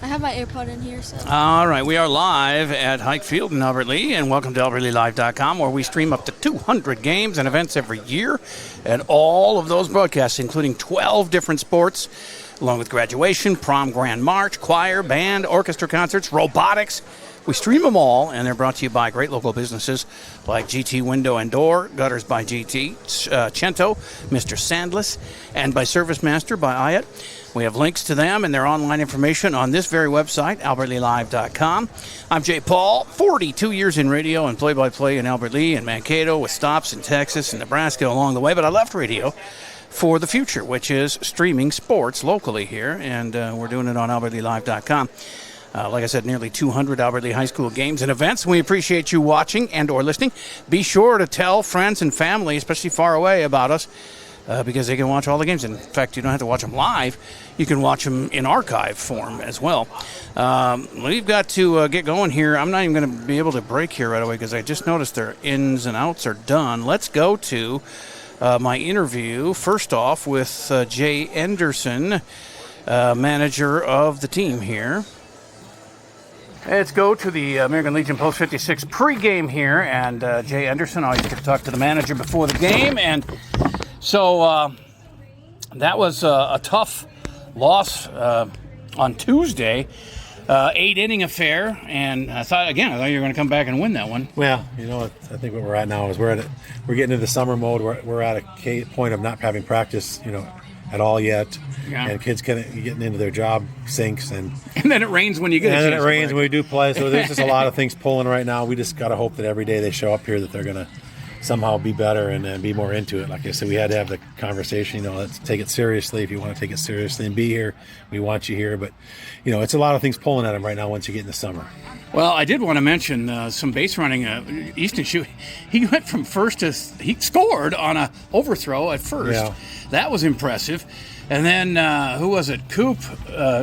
I have my AirPod in here, so. All right, we are live at Hike Field in Albert Lea, and welcome to AlbertLeaLive.com, where we stream up to 200 games and events every year, and all of those broadcasts, including 12 different sports, along with graduation, prom, grand march, choir, band, orchestra concerts, robotics. We stream them all, and they're brought to you by great local businesses like GT Window and Door, Gutters by GT, Cento, Mr. Sandless, and by Service Master by Ayat. We have links to them and their online information on this very website, AlbertLeaLive.com. I'm Jay Paul, 42 years in radio and play-by-play in Albert Lea and Mankato, with stops in Texas and Nebraska along the way, but I left radio for the future, which is streaming sports locally here, and we're doing it on AlbertLeaLive.com. Like I said, nearly 200 Albert Lea High School games and events. We appreciate you watching and or listening. Be sure to tell friends and family, especially far away, about us, because they can watch all the games. In fact, you don't have to watch them live. You can watch them in archive form as well. We've got to get going here. I'm not even going to be able to break here right away because I just noticed their ins and outs are done. Let's go to my interview, first off, with Jay Anderson, manager of the team here. Let's go to the American Legion Post 56 pregame here, and Jay Anderson, always get to talk to the manager before the game, and so that was a tough loss on Tuesday, 8-inning affair, and I thought you were going to come back and win that one. Well, I think what we're at now is we're getting into summer mode. We're at a point of not having practice, at all yet. Yeah. And kids getting into their job sinks, and then it rains when you get. And then it rains when we do play. So there's just a lot of things pulling right now. We just got to hope that every day they show up here that they're gonna somehow be better and be more into it. Like I said, we had to have the conversation. Let's take it seriously. If you want to take it seriously and be here, we want you here. But it's a lot of things pulling at them right now once you get in the summer. Well, I did want to mention some base running. Easton Shoe, he went from first to he scored on a overthrow at first. Yeah. That was impressive. And then who was it? Coop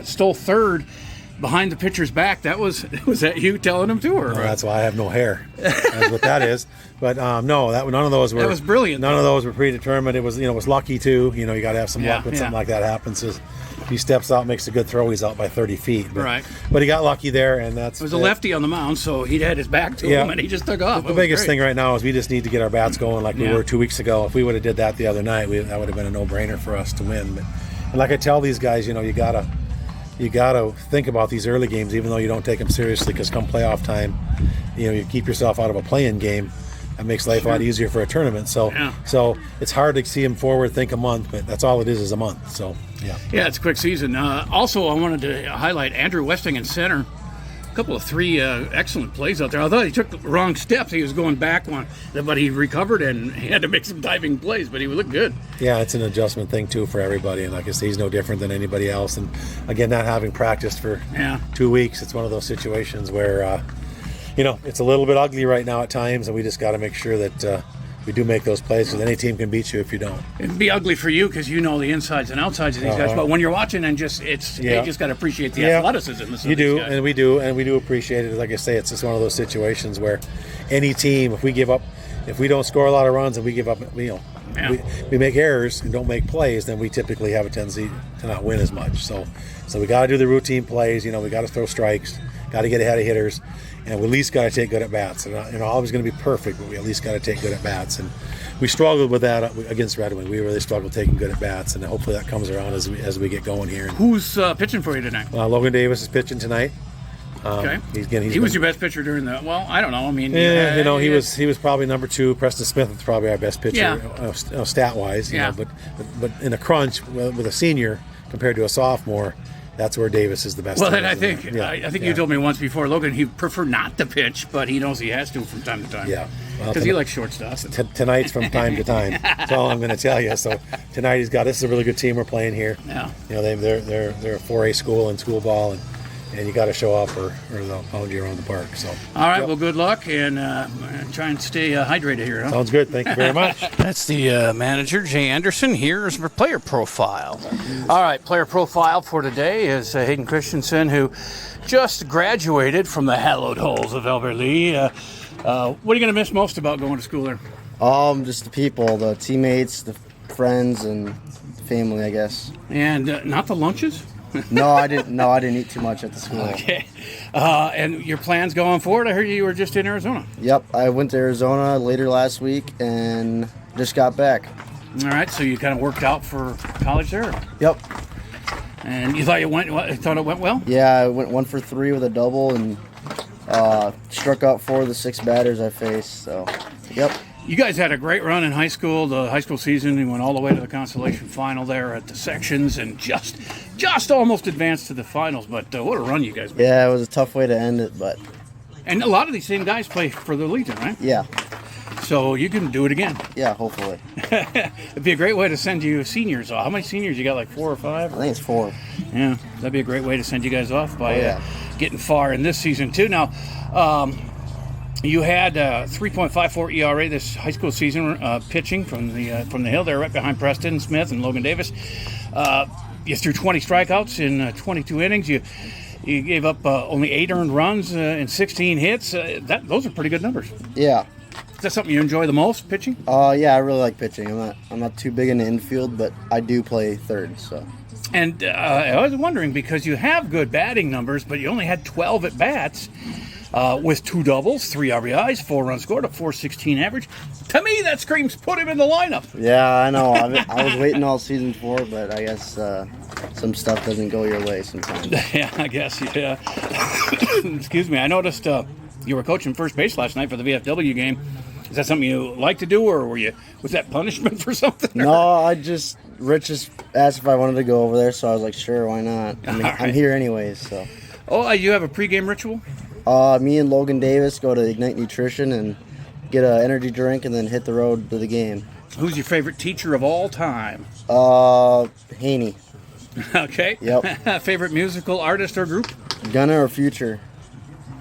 stole third behind the pitcher's back. Was that you telling him to, or? Well, that's why I have no hair. That's what that is. But no, none of those were. That was brilliant. None of those were predetermined. It was was lucky too. You got to have some luck when something like that happens. If he steps out, makes a good throw, he's out by 30 feet. Right. But he got lucky there, and that's. It was a lefty on the mound, so he had his back to him, and he just took off. The biggest thing right now is we just need to get our bats going like we were 2 weeks ago. If we would have did that the other night, that would have been a no-brainer for us to win. And like I tell these guys, you gotta think about these early games, even though you don't take them seriously, because come playoff time, you keep yourself out of a play-in game. That makes life a lot easier for a tournament. So it's hard to see them forward, think a month, but that's all it is a month. So, yeah, it's a quick season. Also, I wanted to highlight Andrew Westing in center. A couple of three excellent plays out there. Although he took the wrong steps, he was going back one, but he recovered and he had to make some diving plays, but he looked good. Yeah, it's an adjustment thing, too, for everybody. And like I say, he's no different than anybody else. And, again, not having practiced for 2 weeks, it's one of those situations where it's a little bit ugly right now at times, and we just got to make sure that we do make those plays, because any team can beat you if you don't. It'd be ugly for you because you know the insides and outsides of these guys, but when you're watching, and you just got to appreciate the athleticism. You do, and we do appreciate it. Like I say, it's just one of those situations where any team, if we don't score a lot of runs and we give up, we make errors and don't make plays, then we typically have a tendency to not win as much. So we got to do the routine plays. We got to throw strikes, got to get ahead of hitters. And we at least got to take good at bats. And always going to be perfect, but we at least got to take good at bats. And we struggled with that against Red Wing. We really struggled taking good at bats, and hopefully that comes around as we get going here. Who's pitching for you tonight? Logan Davis is pitching tonight. Okay. He was your best pitcher during the. Well, I don't know. I mean, he was probably number 2. Preston Smith was probably our best pitcher, stat wise. But in a crunch with a senior compared to a sophomore, that's where Davis is the best. Well, and I think you told me once before, Logan, he'd prefer not to pitch, but he knows he has to from time to time. Yeah. Because he likes short stuff. Tonight's from time to time. That's all I'm going to tell you. So tonight this is a really good team we're playing here. Yeah. They're a 4A school in school ball, and you got to show up or they'll pound you around the park. So. All right. Well, good luck, and try and stay hydrated here. Huh? Sounds good. Thank you very much. That's the manager, Jay Anderson. Here's our player profile. All right. Player profile for today is Hayden Christensen, who just graduated from the hallowed halls of Albert Lea. What are you going to miss most about going to school there? Just the people, the teammates, the friends, and the family, I guess. And not the lunches? No, I didn't. No, I didn't eat too much at the school. Okay. And your plans going forward? I heard you were just in Arizona. Yep, I went to Arizona later last week and just got back. All right, so you kind of worked out for college there? Yep. And you thought it went well? Yeah, I went 1 for 3 with a double and struck out 4 of the 6 batters I faced. So, yep. You guys had a great run in high school. The high school season, you went all the way to the consolation final there at the sections and just almost advanced to the finals. But what a run you guys made. Yeah, it was a tough way to end it, but... And a lot of these same guys play for the Legion, right? Yeah. So you can do it again. Yeah, hopefully. It'd be a great way to send you seniors off. How many seniors you got? Like 4 or 5? I think it's 4. Yeah, that'd be a great way to send you guys off by getting far in this season too. Now, you had 3.54 ERA this high school season, pitching from the hill there, right behind Preston Smith and Logan Davis. You threw 20 strikeouts in 22 innings. You gave up only 8 earned runs and 16 hits. Those are pretty good numbers. Yeah. Is that something you enjoy the most, pitching? Yeah, I really like pitching. I'm not too big in the infield, but I do play third. So. And I was wondering, because you have good batting numbers, but you only had 12 at bats with 2 doubles, 3 RBIs, 4 runs scored, a .416 average. To me, that screams put him in the lineup. Yeah, I know. I was waiting all season for it, but I guess some stuff doesn't go your way sometimes. Yeah, I guess. Yeah. Excuse me. I noticed you were coaching first base last night for the VFW game. Is that something you like to do, or was that punishment for something? No, Rich just asked if I wanted to go over there, so I was like, sure, why not? I mean, I'm here anyways, so. Oh, you have a pregame ritual? Me and Logan Davis go to Ignite Nutrition and get an energy drink and then hit the road to the game. Who's your favorite teacher of all time? Haney. Okay. Yep. Favorite musical artist or group? Gunna or Future.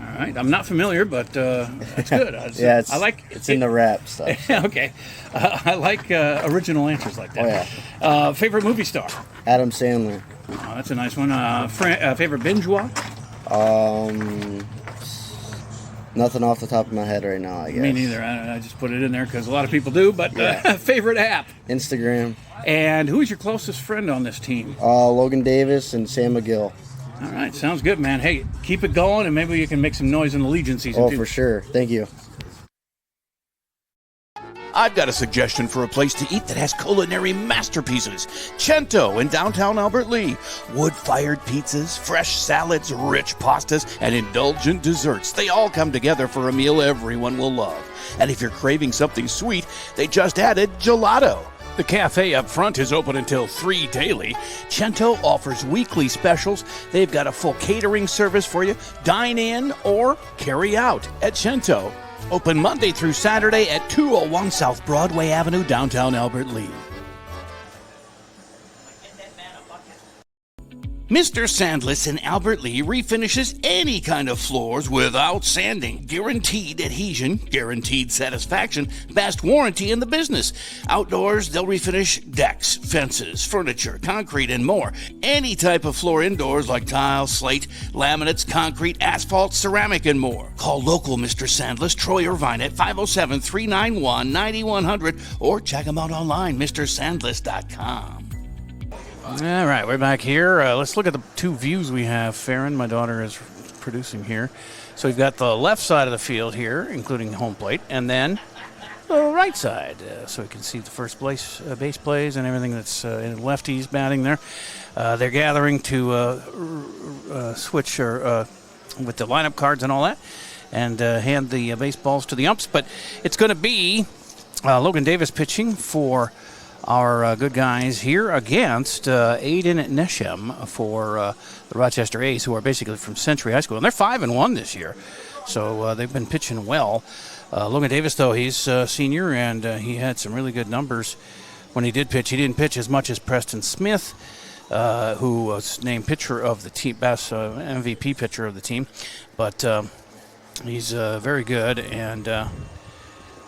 All right. I'm not familiar, but that's good. Yeah, it's in the rap stuff. Okay. I like original answers like that. Oh, yeah. Favorite movie star? Adam Sandler. Oh, that's a nice one. Favorite binge watch? Nothing off the top of my head right now, I guess. Me neither. I just put it in there because a lot of people do, but favorite app? Instagram. And who's your closest friend on this team? Logan Davis and Sam McGill. All right, sounds good, man. Hey, keep it going, and maybe you can make some noise in the Legion season, too. Oh, for sure. Thank you. I've got a suggestion for a place to eat that has culinary masterpieces. Cento in downtown Albert Lee. Wood-fired pizzas, fresh salads, rich pastas, and indulgent desserts. They all come together for a meal everyone will love. And if you're craving something sweet, they just added gelato. The cafe up front is open until 3 daily. Cento offers weekly specials. They've got a full catering service for you. Dine in or carry out at Cento. Open Monday through Saturday at 201 South Broadway Avenue, downtown Albert Lee. Mr. Sandless in Albert Lee refinishes any kind of floors without sanding. Guaranteed adhesion, guaranteed satisfaction, best warranty in the business. Outdoors, they'll refinish decks, fences, furniture, concrete, and more. Any type of floor indoors like tile, slate, laminates, concrete, asphalt, ceramic, and more. Call local Mr. Sandless, Troy Irvine at 507-391-9100 or check him out online, mrsandless.com. All right, we're back here. Let's look at the 2 views we have. Farron, my daughter, is producing here. So we've got the left side of the field here, including home plate, and then the right side, so we can see the first base plays and everything that's in lefties batting there. They're gathering to switch with the lineup cards and all that, and hand the baseballs to the umps. But it's going to be Logan Davis pitching for our good guys here against Aiden Neshem for the Rochester A's, who are basically from Century High School. And they're 5-1 this year, so they've been pitching well. Logan Davis, though, he's a senior, and he had some really good numbers when he did pitch. He didn't pitch as much as Preston Smith, who was named pitcher of the team, best MVP pitcher of the team. But he's very good, and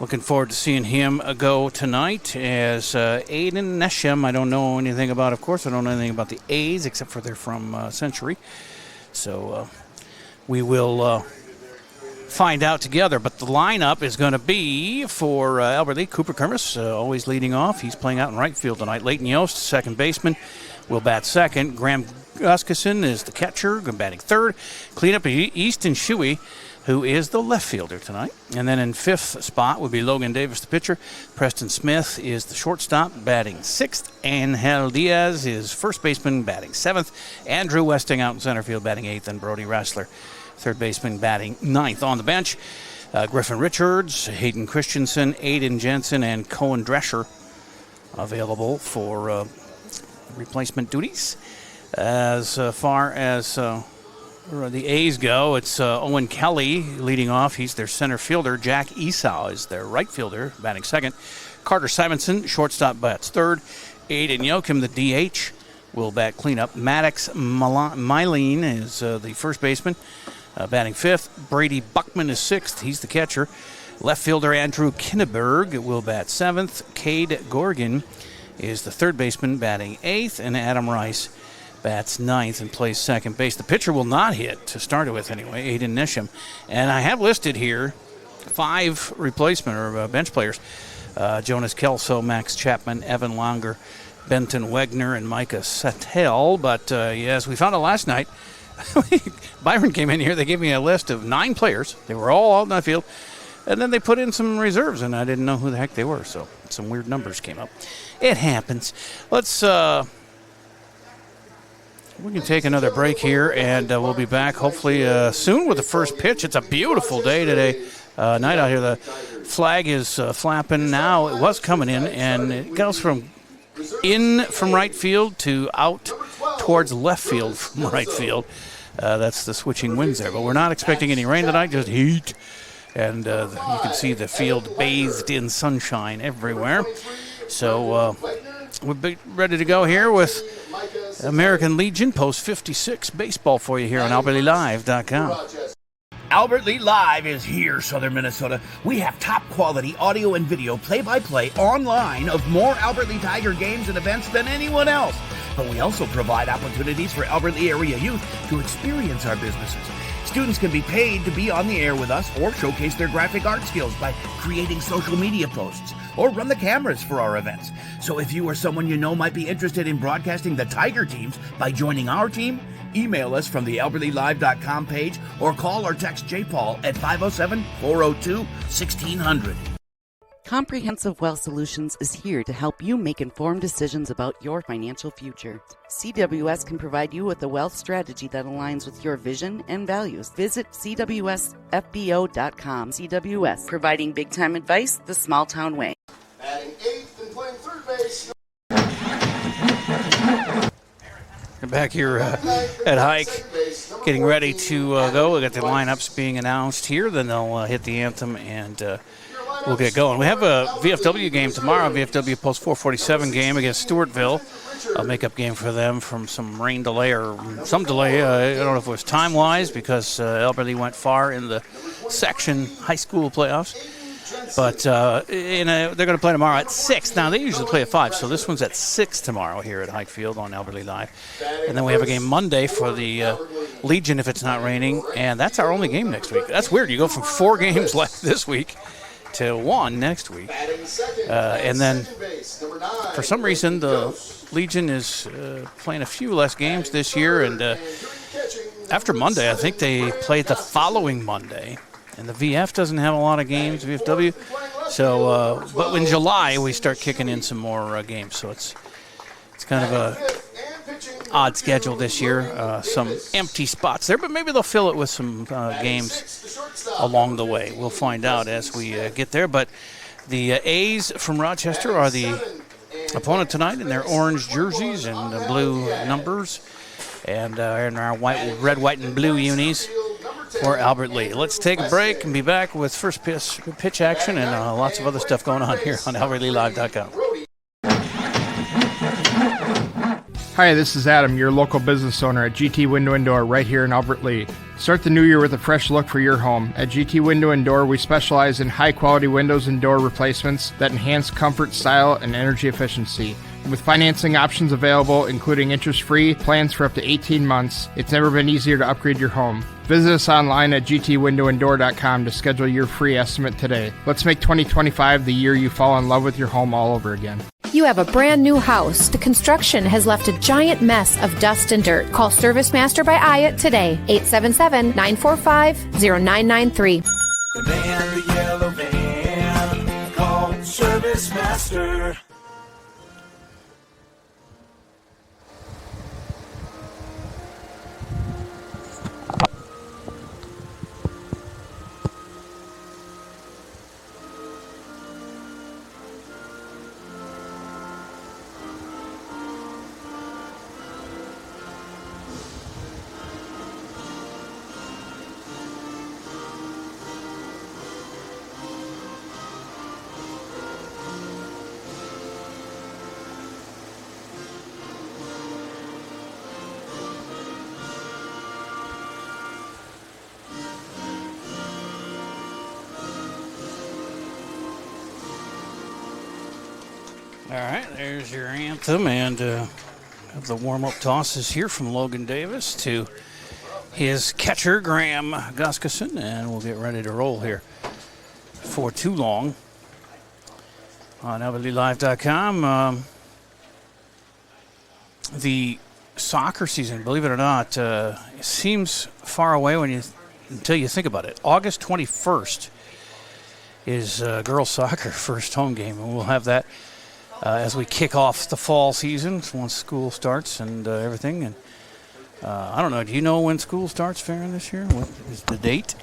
looking forward to seeing him go tonight as Aiden Neshem. I don't know anything about, of course, I don't know anything about the A's except for they're from Century. So we will find out together. But the lineup is going to be for Albert Lee, Cooper Kermis, always leading off. He's playing out in right field tonight. Leighton Yost, second baseman, will bat second. Graham Gustafson is the catcher, batting third. Cleanup Easton Shuey, who is the left fielder tonight. And then in fifth spot would be Logan Davis, the pitcher. Preston Smith is the shortstop, batting sixth. Angel Diaz is first baseman, batting seventh. Andrew Westing out in center field, batting eighth. And Brody Ressler, third baseman, batting ninth. On the bench, Griffin Richards, Hayden Christensen, Aiden Jensen, and Cohen Drescher available for replacement duties. As far as the A's go, it's Owen Kelly leading off. He's their center fielder. Jack Esau is their right fielder, batting second. Carter Simonson, shortstop, bats third. Aiden Yoakim, the DH, will bat cleanup. Maddox Mylene is the first baseman, batting fifth. Brady Buckman is sixth. He's the catcher. Left fielder Andrew Kinneberg will bat seventh. Cade Gorgon is the third baseman, batting eighth. And Adam Rice bats ninth and plays second base. The pitcher will not hit, to start it with anyway, Aiden Nisham. And I have listed here 5 replacement or bench players. Jonas Kelso, Max Chapman, Evan Longer, Benton Wegner, and Micah Sattel. But as we found out last night, Byron came in here, they gave me a list of 9 players. They were all out in the field. And then they put in some reserves, and I didn't know who the heck they were. So some weird numbers came up. It happens. Let's... we can take another break here, and we'll be back hopefully soon with the first pitch. It's a beautiful day today, night out here. The flag is flapping now. It was coming in, and it goes from right field to out towards left field from right field. That's the switching winds there. But we're not expecting any rain tonight, just heat. And you can see the field bathed in sunshine everywhere. So we'll be ready to go here with American Legion Post 56 baseball for you here on AlbertLeeLive.com. Albert Lee Live is here, Southern Minnesota. We have top quality audio and video play-by-play online of more Albert Lee Tiger games and events than anyone else. But we also provide opportunities for Albert Lee area youth to experience our businesses. Students can be paid to be on the air with us or showcase their graphic art skills by creating social media posts or run the cameras for our events. So if you or someone you know might be interested in broadcasting the Tiger teams by joining our team, email us from the AlbertLeeLive.com page or call or text J. Paul at 507-402-1600. Comprehensive Wealth Solutions is here to help you make informed decisions about your financial future. CWS can provide you with a wealth strategy that aligns with your vision and values. Visit CWSFBO.com. CWS, providing big-time advice the small-town way. Batting eighth and playing third base. Back here at Hike, getting ready to go. We got the lineups being announced here. Then they'll hit the anthem and we'll get going. We have a VFW game tomorrow, VFW Post 447 game against Stewartville. A makeup game for them from some rain delay or some delay. I don't know if it was time-wise because Albert Lee went far in the section high school playoffs. But they're going to play tomorrow at 6. Now, they usually play at 5, so this one's at 6 tomorrow here at Hike Field on Albert Lee Live. And then we have a game Monday for the Legion if it's not raining, and that's our only game next week. That's weird. You go from 4 games left this week to 1 next week. And then for some reason, the Legion is playing a few less games this year, and after Monday, I think they play the following Monday. And the VF doesn't have a lot of games, VFW. So, but in July, we start kicking in some more games. So it's kind of a odd schedule this year. Some empty spots there, but maybe they'll fill it with some games along the way. We'll find out as we get there. But the A's from Rochester are the opponent tonight in their orange jerseys and blue numbers. And in our red, white, and blue unis for Albert Lee. Let's take a break and be back with first pitch action and lots of other stuff going on here on AlbertLeeLive.com. Hi, this is Adam, your local business owner at GT Window and Door right here in Albert Lee. Start the new year with a fresh look for your home. At GT Window and Door, we specialize in high-quality windows and door replacements that enhance comfort, style, and energy efficiency. With financing options available, including interest-free plans for up to 18 months, it's never been easier to upgrade your home. Visit us online at gtwindowanddoor.com to schedule your free estimate today. Let's make 2025 the year you fall in love with your home all over again. You have a brand new house. The construction has left a giant mess of dust and dirt. Call Service Master by Hyatt today, 877-945-0993. The man, the yellow van, call Service Master. All right, there's your anthem, and the warm-up tosses here from Logan Davis to his catcher, Graham Gustafson, and we'll get ready to roll here for too long on LBLive.com. The soccer season, believe it or not, seems far away until you think about it. August 21st is girls soccer first home game, and we'll have that as we kick off the fall season once school starts and everything. And I don't know, do you know when school starts, Farron, this year? What is the date?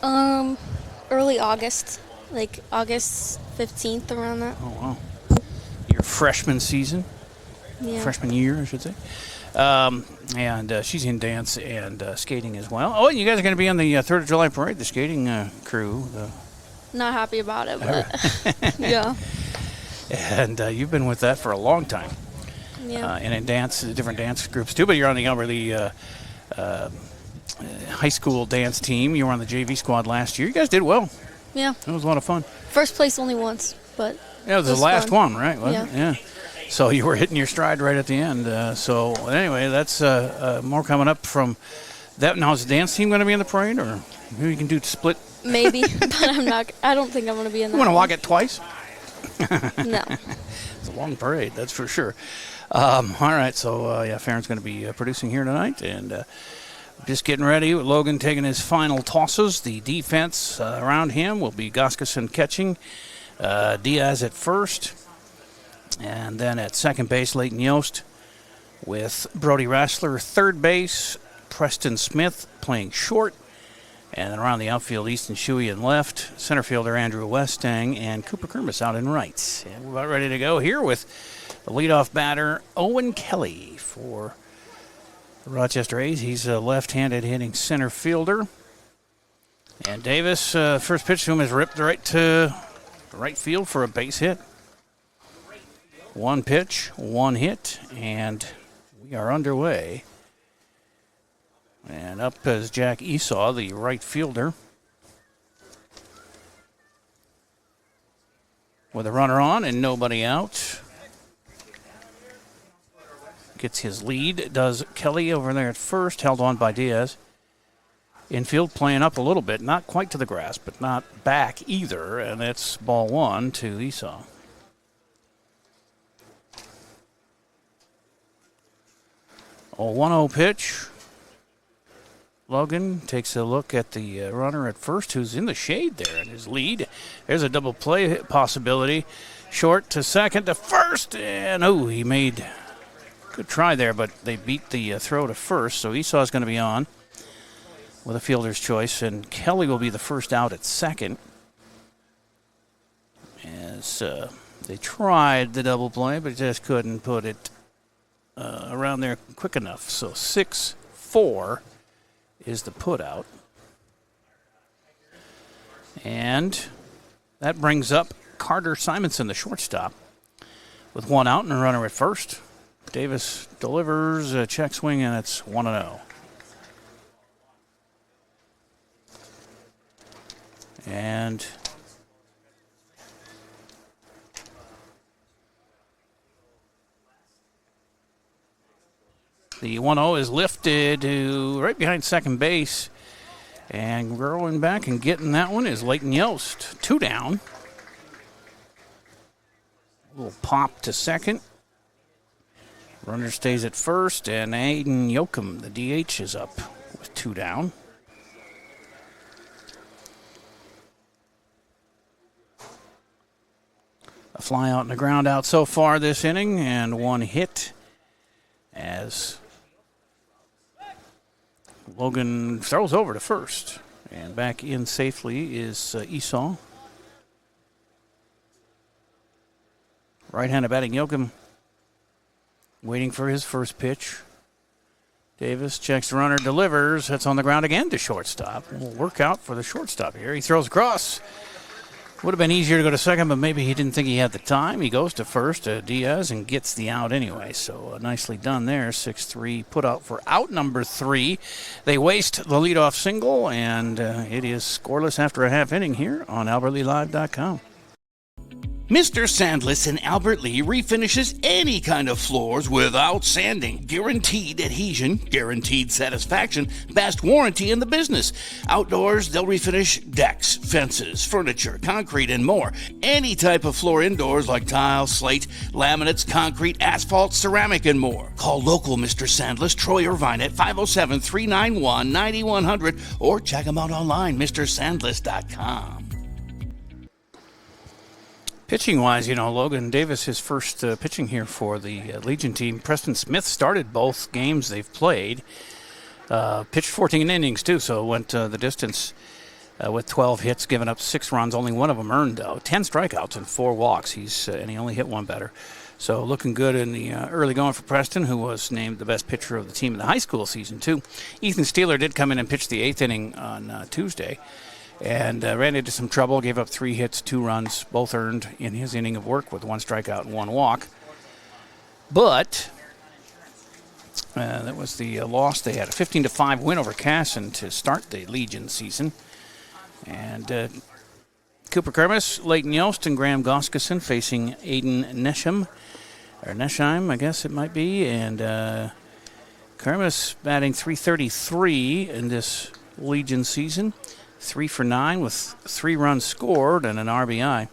Early August, like August 15th, around that. Oh, wow. Your freshman season? Yeah. Freshman year, I should say. And she's in dance and skating as well. Oh, and you guys are going to be on the 3rd of July parade, the skating crew. Not happy about it, but yeah. And you've been with that for a long time. Yeah. And in different dance groups too. But you're on the Alberley high school dance team. You were on the JV squad last year. You guys did well. Yeah. It was a lot of fun. First place only once, but yeah, it was the last fun. one, right? Wasn't Yeah. it? Yeah. So you were hitting your stride right at the end. So anyway, that's more coming up from that. Now, is the dance team going to be in the parade, or maybe you can do split? Maybe, but I'm not. I don't think I'm going to be in that. You want to walk it twice? No. It's a long parade, that's for sure. All right, so Farron's going to be producing here tonight, and just getting ready with Logan taking his final tosses. The defense around him will be Gustafson catching, Diaz at first, and then at second base, Leighton Yost with Brody Rassler third base, Preston Smith playing short, and then around the outfield, Easton Shuey in left, center fielder Andrew Westang, and Cooper Kermis out in right. And we're about ready to go here with the leadoff batter, Owen Kelly, for the Rochester A's. He's a left-handed hitting center fielder. And Davis, first pitch to him is ripped right to right field for a base hit. One pitch, one hit, and we are underway. And up is Jack Esau, the right fielder, with a runner on and nobody out. Gets his lead, does Kelly over there at first, held on by Diaz. Infield playing up a little bit, not quite to the grass, but not back either, and it's ball one to Esau. A 1-0 pitch. Logan takes a look at the runner at first, who's in the shade there in his lead. There's a double play possibility. Short to second to first, and he made good try there, but they beat the throw to first, so Esau's going to be on with a fielder's choice, and Kelly will be the first out at second. As they tried the double play, but just couldn't put it around there quick enough. So 6-4 is the put out. And that brings up Carter Simonson, the shortstop, with one out and a runner at first. Davis delivers a check swing, and it's 1-0. And The 1-0 is lifted to right behind second base. And going back and getting that one is Leighton Yost. 2 down. A little pop to second. Runner stays at first, and Aiden Yoakum, the DH, is up with 2 down. A fly out and a ground out so far this inning, and 1 hit as Logan throws over to first. And back in safely is Esau. Right-handed batting Yoakum, waiting for his first pitch. Davis checks the runner, delivers. That's on the ground again to shortstop. Will work out for the shortstop here. He throws across. Would have been easier to go to second, but maybe he didn't think he had the time. He goes to first, Diaz, and gets the out anyway. So nicely done there. 6-3 put out for out number 3. They waste the leadoff single, and it is scoreless after a half inning here on AlbertLeeLive.com. Mr. Sandless in Albert Lee refinishes any kind of floors without sanding. Guaranteed adhesion, guaranteed satisfaction, best warranty in the business. Outdoors, they'll refinish decks, fences, furniture, concrete, and more. Any type of floor indoors like tile, slate, laminates, concrete, asphalt, ceramic, and more. Call local Mr. Sandless, Troy Irvine at 507-391-9100 or check him out online, MrSandless.com. Pitching-wise, Logan Davis, his first pitching here for the Legion team. Preston Smith started both games they've played. Pitched 14 innings, too, so went the distance with 12 hits, giving up 6 runs. Only one of them earned, though. 10 strikeouts and 4 walks. And he only hit 1 batter. So looking good in the early going for Preston, who was named the best pitcher of the team in the high school season, too. Ethan Steeler did come in and pitch the 8th inning on Tuesday. And ran into some trouble, gave up 3 hits, 2 runs, both earned in his inning of work with 1 strikeout and 1 walk. But that was the loss. They had a 15-5 win over Casson to start the Legion season. And Cooper Kermis, Leighton Yost, and Graham Goskeson facing Aiden Nesham, or Nesheim, I guess it might be. And Kermis batting .333 in this Legion season. 3 for 9 with 3 runs scored and an RBI.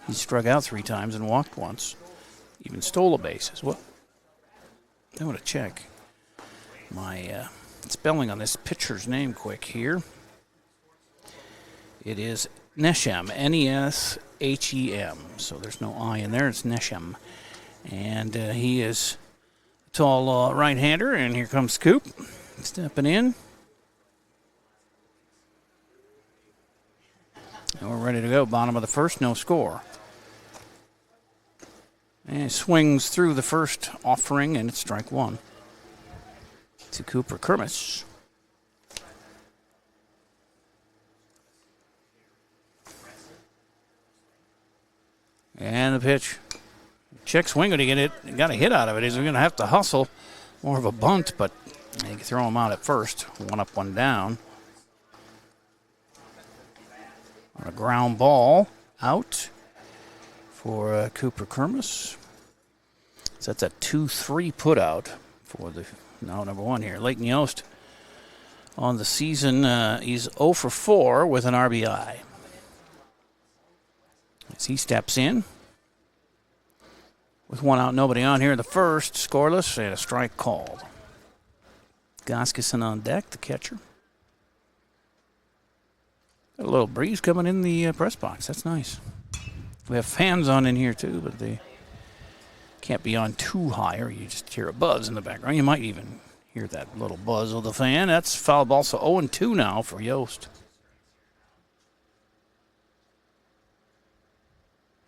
He struck out 3 times and walked once. Even stole a base as well. I want to check my spelling on this pitcher's name quick here. It is Neshem, Neshem. So there's no I in there. It's Neshem. And he is a tall right-hander. And here comes Coop stepping in. And we're ready to go. Bottom of the first, no score. And he swings through the first offering, and it's strike 1 to Cooper Kermis. And the pitch. Check swing to get it. Got a hit out of it. He's going to have to hustle. More of a bunt, but you can throw him out at first. 1 up, 1 down. On a ground ball out for Cooper Kermis. So that's a 2-3 put out for the number 1 here. Leighton Yost on the season. He's 0 for 4 with an RBI. As he steps in with 1 out, nobody on here in the first, scoreless, and a strike called. Goskeson on deck, the catcher. Got a little breeze coming in the press box. That's nice. We have fans on in here, too, but they can't be on too high, or you just hear a buzz in the background. You might even hear that little buzz of the fan. That's foul ball, so 0-2 now for Yost.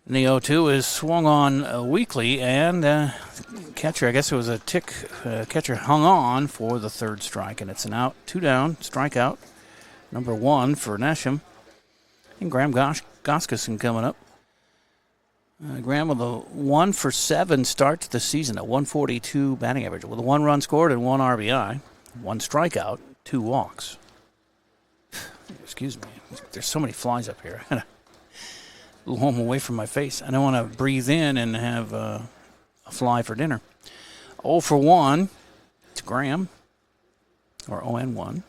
And the 0-2 is swung on weakly, and catcher, I guess it was a tick, catcher hung on for the 3rd strike, and it's an out, 2 down, strikeout. Number 1 for Nesham. And Graham Goskeson coming up. Graham with a 1 for 7 start to the season, a 142 batting average with a 1 run scored and 1 RBI, 1 strikeout, 2 walks. Excuse me. There's so many flies up here. I gotta blow them away from my face. I don't want to breathe in and have a fly for dinner. 0 for 1 to against Graham, or 0-1.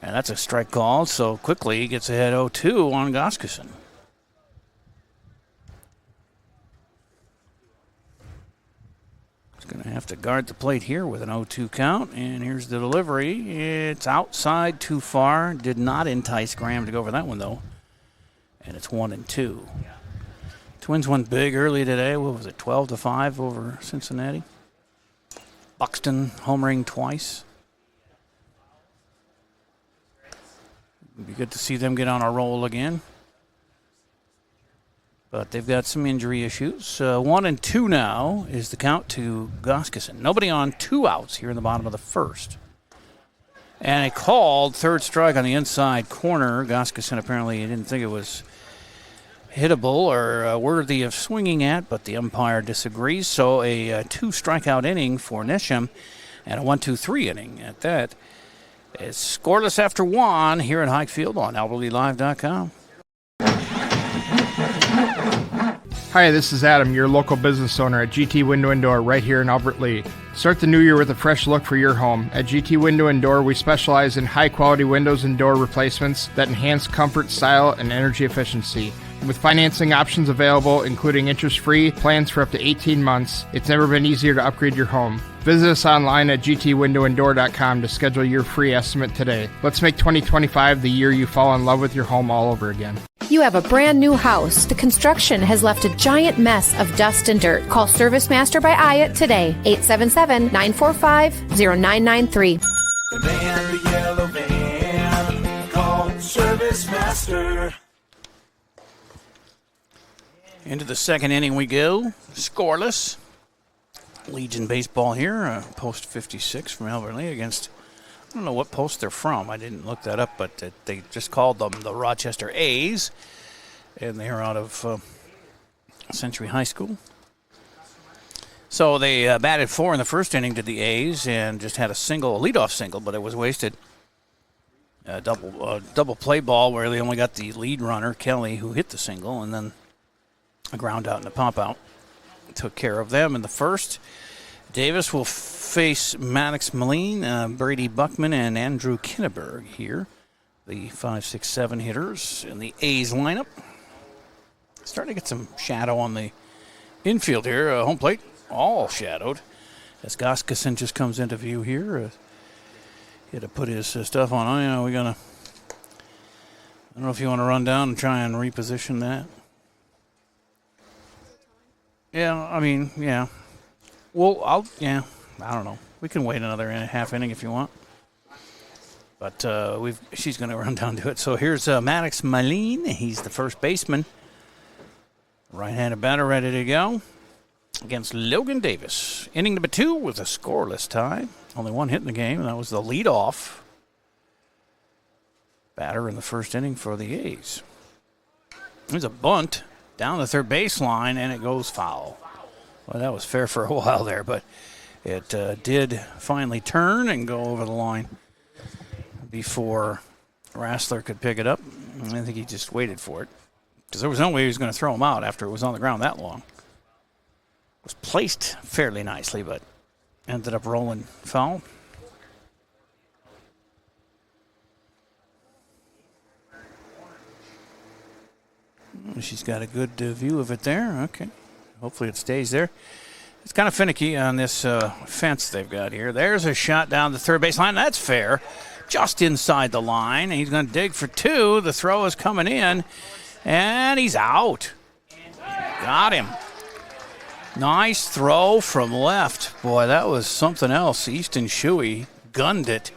And that's a strike call, so quickly he gets ahead 0-2 on Goskeson. He's going to have to guard the plate here with an 0-2 count, and here's the delivery. It's outside too far. Did not entice Graham to go for that one, though. And it's 1-2. Twins won big early today. What was it, 12-5 over Cincinnati? Buxton homering twice. It'd be good to see them get on a roll again. But they've got some injury issues. 1-2 now is the count to Goskeson. Nobody on, 2 outs here in the bottom of the first. And a called third strike on the inside corner. Goskeson apparently didn't think it was hittable or worthy of swinging at, but the umpire disagrees. So a 2-strikeout inning for Nisham and a 1-2-3 inning at that. It's scoreless after 1 here at Hike Field on AlbertlyLive.com. Hi, this is Adam, your local business owner at GT Window and Door right here in Albert Lee. Start the new year with a fresh look for your home. At GT Window and Door, we specialize in high-quality windows and door replacements that enhance comfort, style, and energy efficiency. With financing options available, including interest-free plans for up to 18 months, it's never been easier to upgrade your home. Visit us online at gtwindowanddoor.com to schedule your free estimate today. Let's make 2025 the year you fall in love with your home all over again. You have a brand new house. The construction has left a giant mess of dust and dirt. Call Service Master by Ayat today. 877-945-0993. The man, the yellow van, call Service Master. Into the second inning we go. Scoreless. Legion baseball here. Post 56 from Albert Lee against, I don't know what post they're from. I didn't look that up, but they just called them the Rochester A's. And they're out of Century High School. So they batted 4 in the first inning to the A's and just had a leadoff single, but it was wasted. Double play ball where they only got the lead runner, Kelly, who hit the single, and then a ground out and a pop out. Took care of them in the first. Davis will face Maddox Moline, Brady Buckman, and Andrew Kinneberg here. The 5, 6, 7 hitters in the A's lineup. Starting to get some shadow on the infield here. Home plate all shadowed as Goskeson just comes into view here. He had to put his stuff on. I don't know if you want to run down and try and reposition that. Yeah. Well, I don't know. We can wait another half inning if you want. But she's going to run down to it. So here's Maddox Moline. He's the first baseman. Right-handed batter ready to go against Logan Davis. Inning number 2 was a scoreless tie. Only one hit in the game, and that was the leadoff batter in the first inning for the A's. There's a bunt down the third baseline, and it goes foul. Well, that was fair for a while there, but it did finally turn and go over the line before Rassler could pick it up. I think he just waited for it because there was no way he was going to throw him out after it was on the ground that long. It was placed fairly nicely, but ended up rolling foul. She's got a good view of it there. Okay. Hopefully it stays there. It's kind of finicky on this fence they've got here. There's a shot down the third baseline. That's fair. Just inside the line. He's going to dig for 2. The throw is coming in, and he's out. Got him. Nice throw from left. Boy, that was something else. Easton Shuey gunned it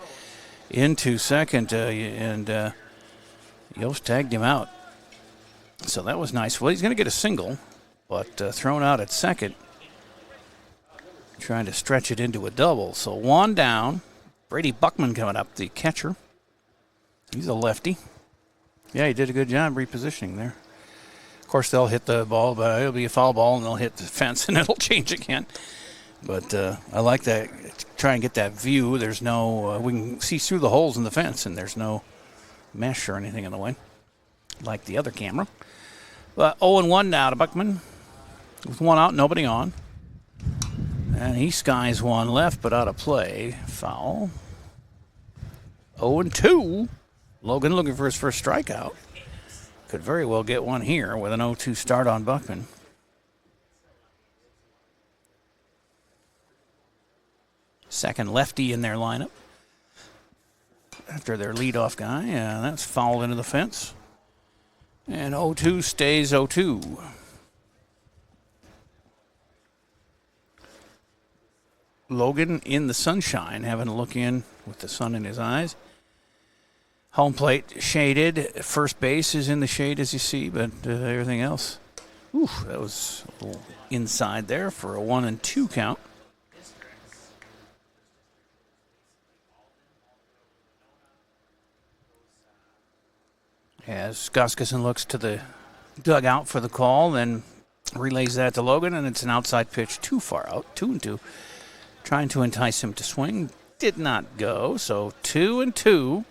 into second, and Yost tagged him out. So that was nice. Well, he's going to get a single, but thrown out at second. Trying to stretch it into a double. So 1 down. Brady Buckman coming up, the catcher. He's a lefty. Yeah, he did a good job repositioning there. Of course, they'll hit the ball, but it'll be a foul ball, and they'll hit the fence, and it'll change again. But I like that. Try and get that view. There's no, we can see through the holes in the fence, and there's no mesh or anything in the way, like the other camera. But 0-1 now to Buckman. With 1 out, nobody on. And he skies one left, but out of play. Foul. 0-2. Logan looking for his first strikeout. Could very well get one here with an 0-2 start on Buckman. Second lefty in their lineup after their leadoff guy. That's fouled into the fence. And 0-2 stays 0-2. Logan in the sunshine, having a look in with the sun in his eyes. Home plate shaded. First base is in the shade, as you see, but everything else. That was a little inside there for a 1-2 count. As Gustafson looks to the dugout for the call, then relays that to Logan, and it's an outside pitch too far out, 2-2. Trying to entice him to swing. Did not go, so 2-2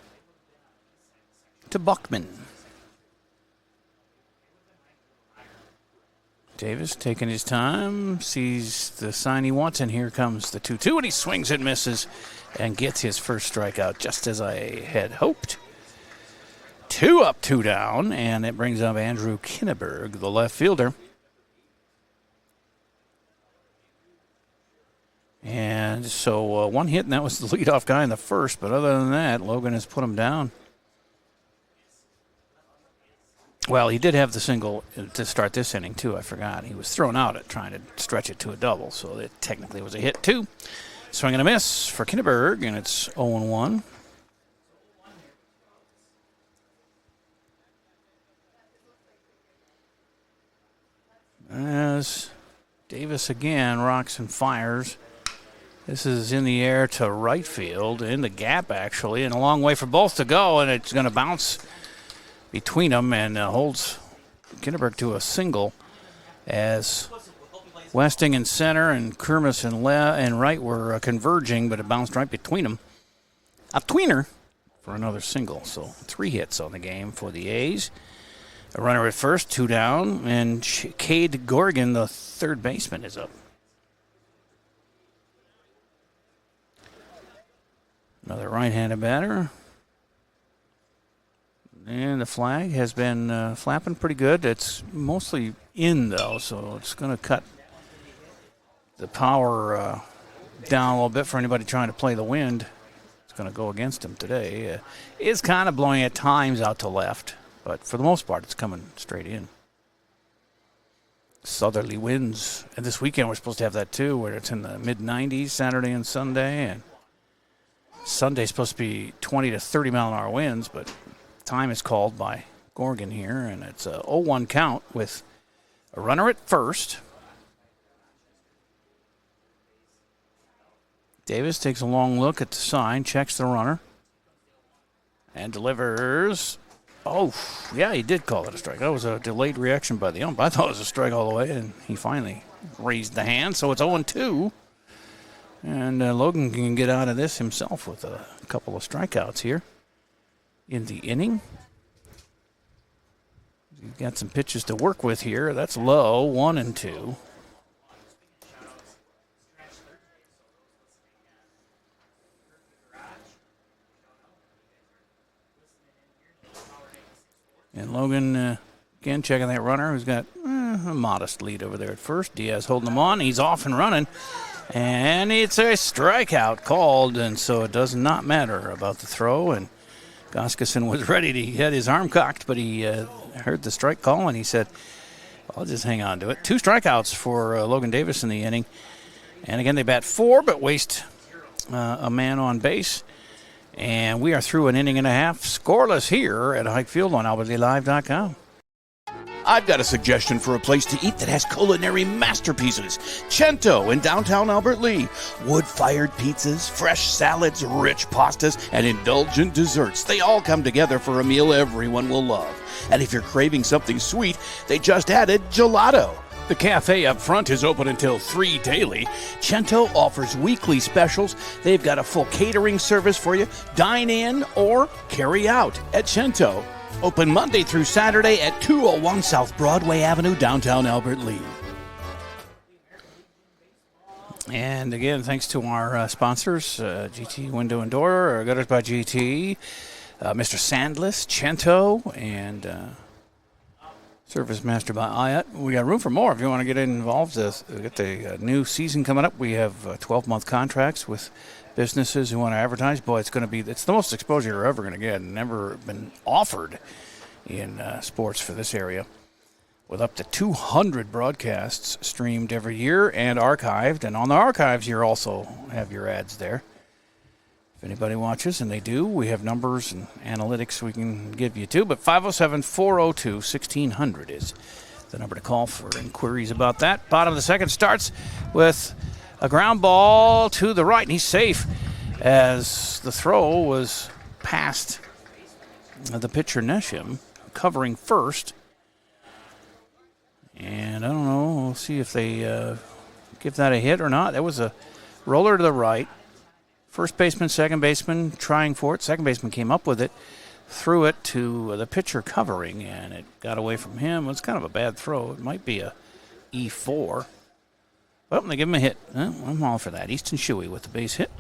to Buckman. Davis taking his time, sees the sign he wants, and here comes the 2-2, and he swings and misses and gets his first strikeout, just as I had hoped. 2 up, 2 down, and it brings up Andrew Kinneberg, the left fielder. And so one hit, and that was the leadoff guy in the first, but other than that, Logan has put him down. Well, he did have the single to start this inning, too. I forgot. He was thrown out at trying to stretch it to a double, so it technically was a hit, too. Swing and a miss for Kinneberg, and it's 0-1. As Davis again rocks and fires. This is in the air to right field, in the gap, actually, and a long way for both to go, and it's going to bounce between them and holds Kinneberg to a single as Westing in center and Kermis and right were converging, but it bounced right between them. A tweener for another single, so 3 hits on the game for the A's. A runner at first, 2 down, and Cade Gorgon, the third baseman, is up. Another right-handed batter. And the flag has been flapping pretty good. It's mostly in, though, so it's going to cut the power down a little bit for anybody trying to play the wind. It's going to go against him today. It's kind of blowing at times out to left, but for the most part, it's coming straight in. Southerly winds. And this weekend, we're supposed to have that, too, where it's in the mid-90s Saturday and Sunday, and Sunday's supposed to be 20 to 30 mile an hour winds, but time is called by Gorgon here, and it's a 0-1 count with a runner at first. Davis takes a long look at the sign, checks the runner, and delivers. Oh, yeah, he did call it a strike. That was a delayed reaction by the ump. I thought it was a strike all the way, and he finally raised the hand, so it's 0-2. And Logan can get out of this himself with a couple of strikeouts here in the inning. He's got some pitches to work with here. That's low, 1-2. And Logan, again, checking that runner who's got a modest lead over there at first. Diaz holding him on. He's off and running. And it's a strikeout called, and so it does not matter about the throw. And Gustafson was ready to, he had his arm cocked, but he heard the strike call, and he said, I'll just hang on to it. 2 strikeouts for Logan Davis in the inning. And again, they bat 4, but waste a man on base. And we are through an inning and a half, scoreless here at Hike Field on AlbertlyLive.com. I've got a suggestion for a place to eat that has culinary masterpieces. Cento in downtown Albert Lea. Wood-fired pizzas, fresh salads, rich pastas, and indulgent desserts. They all come together for a meal everyone will love. And if you're craving something sweet, they just added gelato. The cafe up front is open until 3 daily. Cento offers weekly specials. They've got a full catering service for you. Dine in or carry out at Cento. Open Monday through Saturday at 201 South Broadway Avenue, downtown Albert Lea. And again, thanks to our sponsors, GT Window and Door, Gutters by GT, Mr. Sandless, Cento, and Service Master by Ayat. We got room for more if you want to get involved. We got the new season coming up. We have 12-month contracts with businesses who want to advertise. Boy, it's the most exposure you're ever going to get, and never been offered in sports for this area, with up to 200 broadcasts streamed every year and archived. And on the archives, you also have your ads there. If anybody watches, and they do, we have numbers and analytics we can give you too. But 507-402-1600 is the number to call for inquiries about that. Bottom of the second starts with a ground ball to the right, and he's safe as the throw was past the pitcher Nesham, covering first. And I don't know, we'll see if they give that a hit or not. That was a roller to the right. First baseman, second baseman trying for it. Second baseman came up with it, threw it to the pitcher covering, and it got away from him. It was kind of a bad throw. It might be a E4. Well, they give him a hit. I'm all for that. Easton Shuey with the base hit.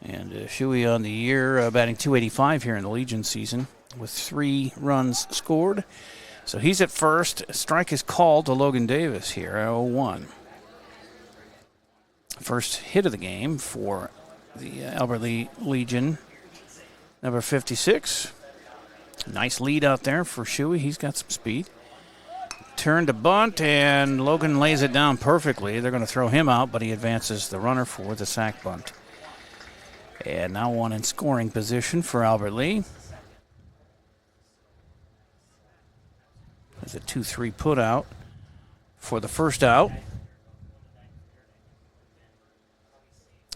And Shuey on the year, batting .285 here in the Legion season with 3 runs scored. So he's at first. A strike is called to Logan Davis here, 0-1. First hit of the game for the Albert Lee Legion, number 56. Nice lead out there for Shuey. He's got some speed. Turn to bunt, and Logan lays it down perfectly. They're going to throw him out, but he advances the runner for the sac bunt. And now one in scoring position for Albert Lee. There's a 2-3 put out for the first out.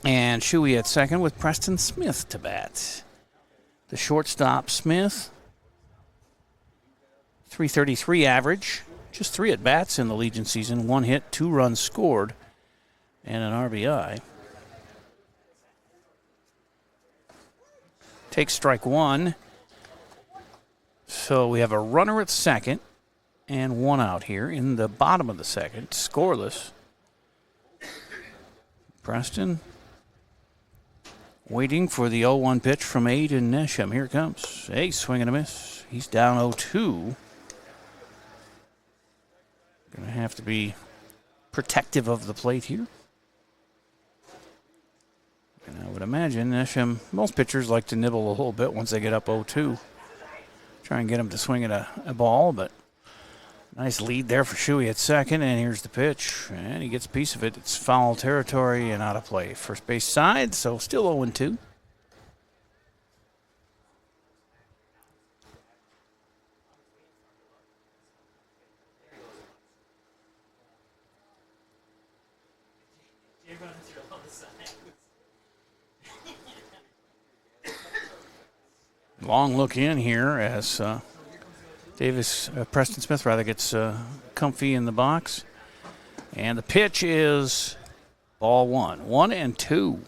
And Shuey at second with Preston Smith to bat. The shortstop, Smith, .333 average. Just 3 at-bats in the Legion season. 1 hit, 2 runs scored, and an RBI. Takes strike 1. So we have a runner at second and 1 out here in the bottom of the second. Scoreless. Preston waiting for the 0-1 pitch from Aiden Nesham. Here it comes. Hey, swing and a miss. He's down 0-2. Going to have to be protective of the plate here. And I would imagine Nesham, most pitchers like to nibble a little bit once they get up 0-2. Try and get him to swing at a ball, but nice lead there for Shuey at second, and here's the pitch, and he gets a piece of it. It's foul territory and out of play. First base side, so still 0-2. Long look in here as Preston Smith gets comfy in the box. And the pitch is ball 1. 1-2.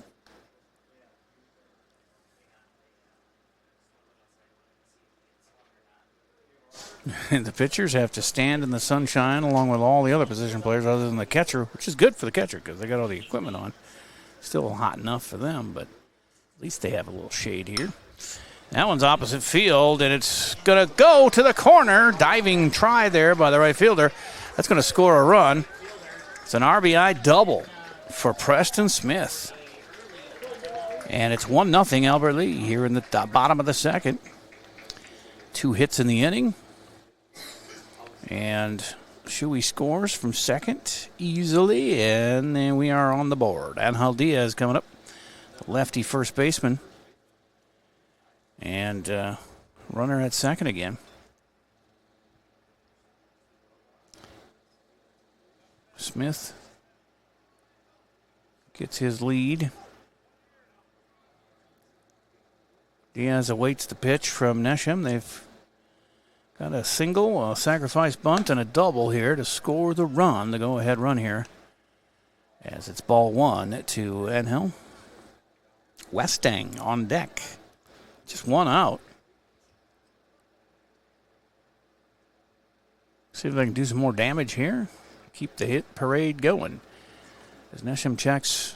And the pitchers have to stand in the sunshine along with all the other position players other than the catcher, which is good for the catcher because they got all the equipment on. Still hot enough for them, but at least they have a little shade here. That one's opposite field, and it's going to go to the corner. Diving try there by the right fielder. That's going to score a run. It's an RBI double for Preston Smith. And it's 1-0 Albert Lee here in the bottom of the second. 2 hits in the inning. And Shuey scores from second easily, and then we are on the board. Angel Diaz coming up, the lefty first baseman. And runner at second again. Smith gets his lead. Diaz awaits the pitch from Nesham. They've got a single, a sacrifice bunt, and a double here to score the run, the go-ahead run here. As it's ball 1 to Angel. Westang on deck. Just 1 out. See if they can do some more damage here. Keep the hit parade going. As Nesham checks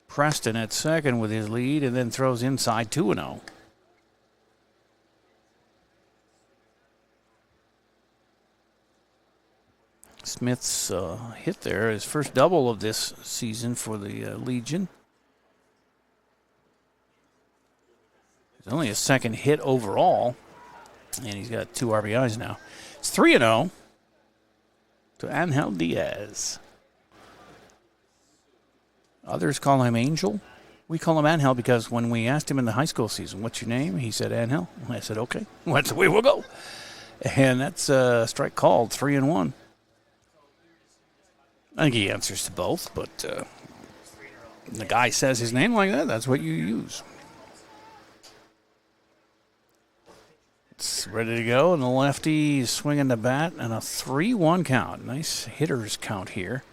Preston at second with his lead and then throws inside 2-0. Smith's hit there, his first double of this season for the Legion. It's only his second hit overall, and he's got 2 RBIs now. It's 3-0 to Angel Diaz. Others call him Angel. We call him Angel because when we asked him in the high school season, what's your name? He said Angel. I said, okay, well, that's the way we'll go. And that's a strike called, 3-1. I think he answers to both, but the guy says his name like that, that's what you use. It's ready to go, and the lefty is swinging the bat, and a 3-1 count. Nice hitter's count here.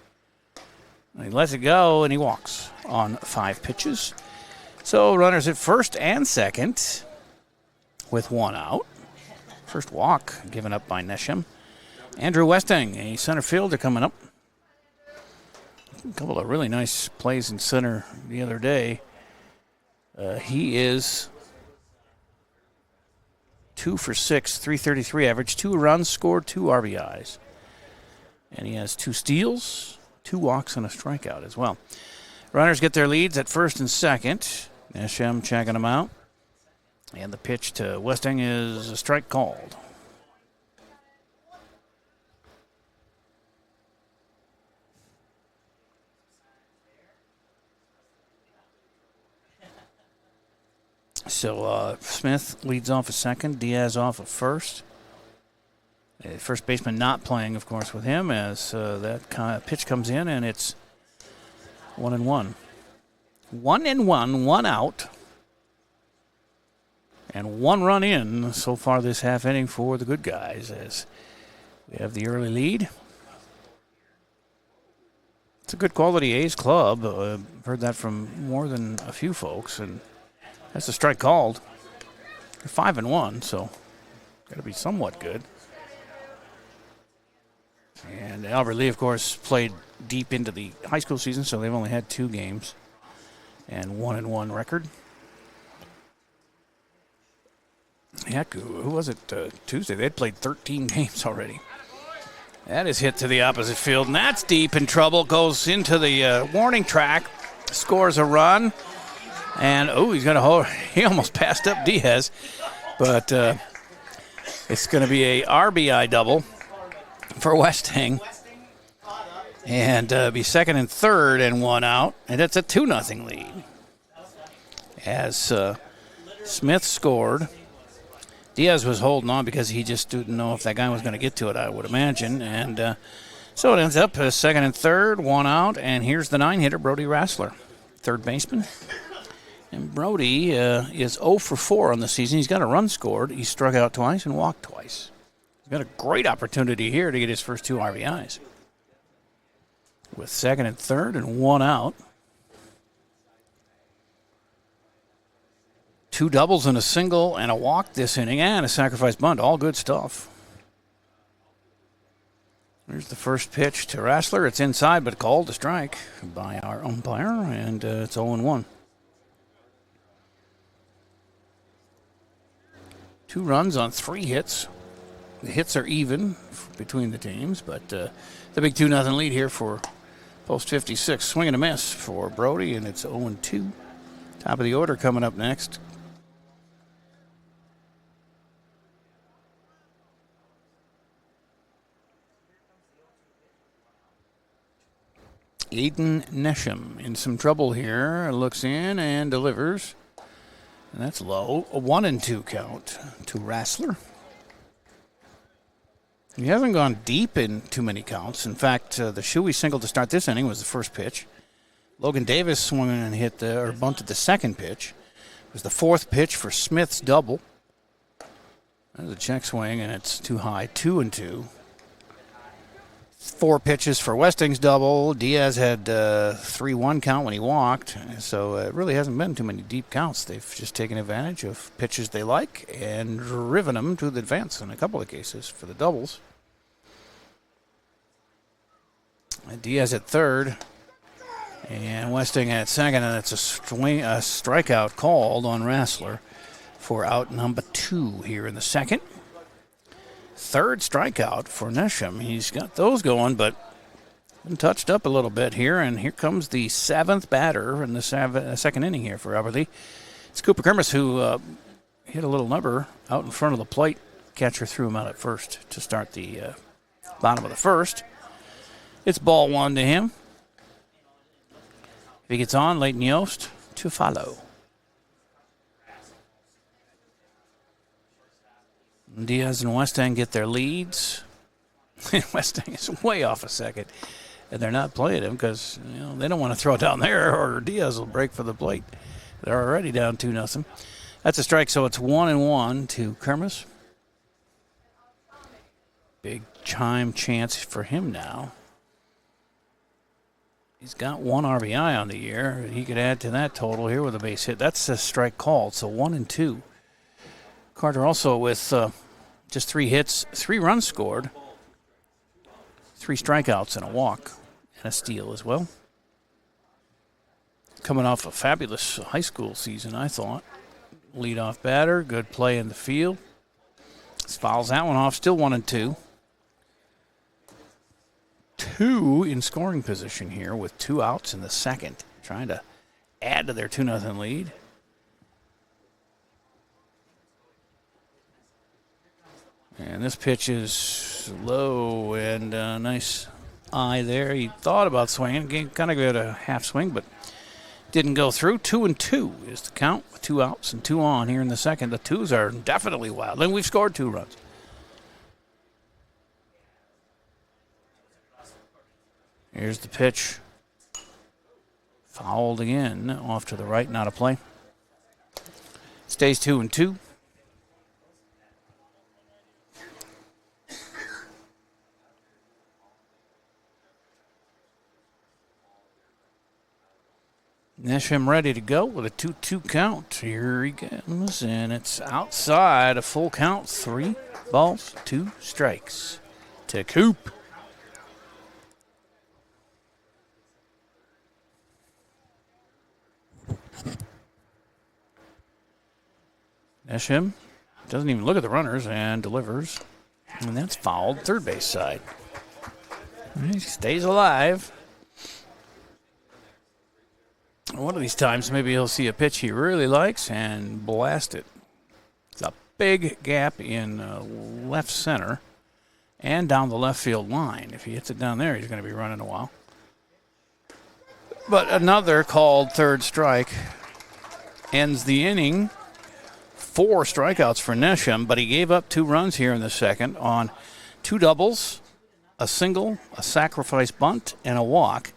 And he lets it go, and he walks on 5 pitches. So runners at first and second with 1 out. First walk given up by Nesham. Andrew Westing, a center fielder, coming up. A couple of really nice plays in center the other day. He is 2 for 6, 333 average, 2 runs scored, 2 RBIs. And he has 2 steals, 2 walks, and a strikeout as well. Runners get their leads at first and second. Nesham checking them out. And the pitch to Westing is a strike called. So Smith leads off a second, Diaz off a first. First baseman not playing, of course, with him as that kind of pitch comes in, and it's 1-1. 1-1, 1 out, and 1 run in so far this half inning for the good guys as we have the early lead. It's a good quality A's club. I've heard that from more than a few folks, and that's a strike called. They're 5-1, so got to be somewhat good. And Albert Lee, of course, played deep into the high school season, so they've only had 2 games and 1-1 record. Heck, who was it? Tuesday. They'd played 13 games already. That is hit to the opposite field, and that's deep in trouble. Goes into the warning track, scores a run. And, he's going to hold. He almost passed up Diaz. But it's going to be a RBI double for Westing. And be second and third and 1 out. And it's a 2-0 lead. As Smith scored. Diaz was holding on because he just didn't know if that guy was going to get to it, I would imagine. And so it ends up second and third, 1 out. And here's the 9-hitter, Brody Rassler, third baseman. And Brody is 0 for 4 on the season. He's got a run scored. He struck out twice and walked twice. He's got a great opportunity here to get his first 2 RBIs. With second and third and 1 out. 2 doubles and a single and a walk this inning and a sacrifice bunt. All good stuff. There's the first pitch to Rassler. It's inside but called a strike by our umpire, and it's 0-1. 2 runs on 3 hits. The hits are even between the teams, but the big 2-0 lead here for post 56. Swing and a miss for Brody, and it's 0-2. Top of the order coming up next. Aiden Nesham in some trouble here. Looks in and delivers. And that's low. A 1-2 count to Rassler. He hasn't gone deep in too many counts. In fact, the Shuey single to start this inning was the first pitch. Logan Davis swung and hit or bunted the second pitch. It was the 4th pitch for Smith's double. There's a check swing, and it's too high. 2-2. 4 pitches for Westing's double. Diaz had 3-1 count when he walked, so it really hasn't been too many deep counts. They've just taken advantage of pitches they like and driven them to the advance in a couple of cases for the doubles. And Diaz at third. And Westing at second, and it's a strikeout called on Rassler for out number 2 here in the second. Third strikeout for Nesham. He's got those going, but been touched up a little bit here, and here comes the 7th batter in the second inning here for Albert Lee. It's Cooper Kermis who hit a little number out in front of the plate. Catcher threw him out at first to start the bottom of the first. It's ball 1 to him. If he gets on, Leighton Yost to follow. Diaz and Westang get their leads. Westang is way off a second. And they're not playing him because they don't want to throw it down there or Diaz will break for the plate. They're already down 2-0. That's a strike, so it's 1-1 to Kermis. Big chime chance for him now. He's got 1 RBI on the year. He could add to that total here with a base hit. That's a strike called, so 1-2. Carter also with just 3 hits, 3 runs scored, 3 strikeouts and a walk, and a steal as well. Coming off a fabulous high school season, I thought. Leadoff batter, good play in the field. Fouls that one off, still 1-2. 2 in scoring position here with 2 outs in the second, trying to add to their 2-0 lead. And this pitch is low and nice eye there. He thought about swinging, kind of got a half swing, but didn't go through. 2-2 is the count with 2 outs and 2 on here in the second. The 2s are definitely wild. And we've scored 2 runs. Here's the pitch. Fouled again, off to the right, not a play. Stays 2-2. Nesham ready to go with a 2-2 count. Here he comes, and it's outside a full count. 3 balls, 2 strikes to Coop. Nesham doesn't even look at the runners and delivers. And that's fouled, third base side. He stays alive. One of these times, maybe he'll see a pitch he really likes and blast it. It's a big gap in left center and down the left field line. If he hits it down there, he's going to be running a while. But another called third strike ends the inning. 4 strikeouts for Nesham, but he gave up 2 runs here in the second on 2 doubles, a single, a sacrifice bunt, and a walk.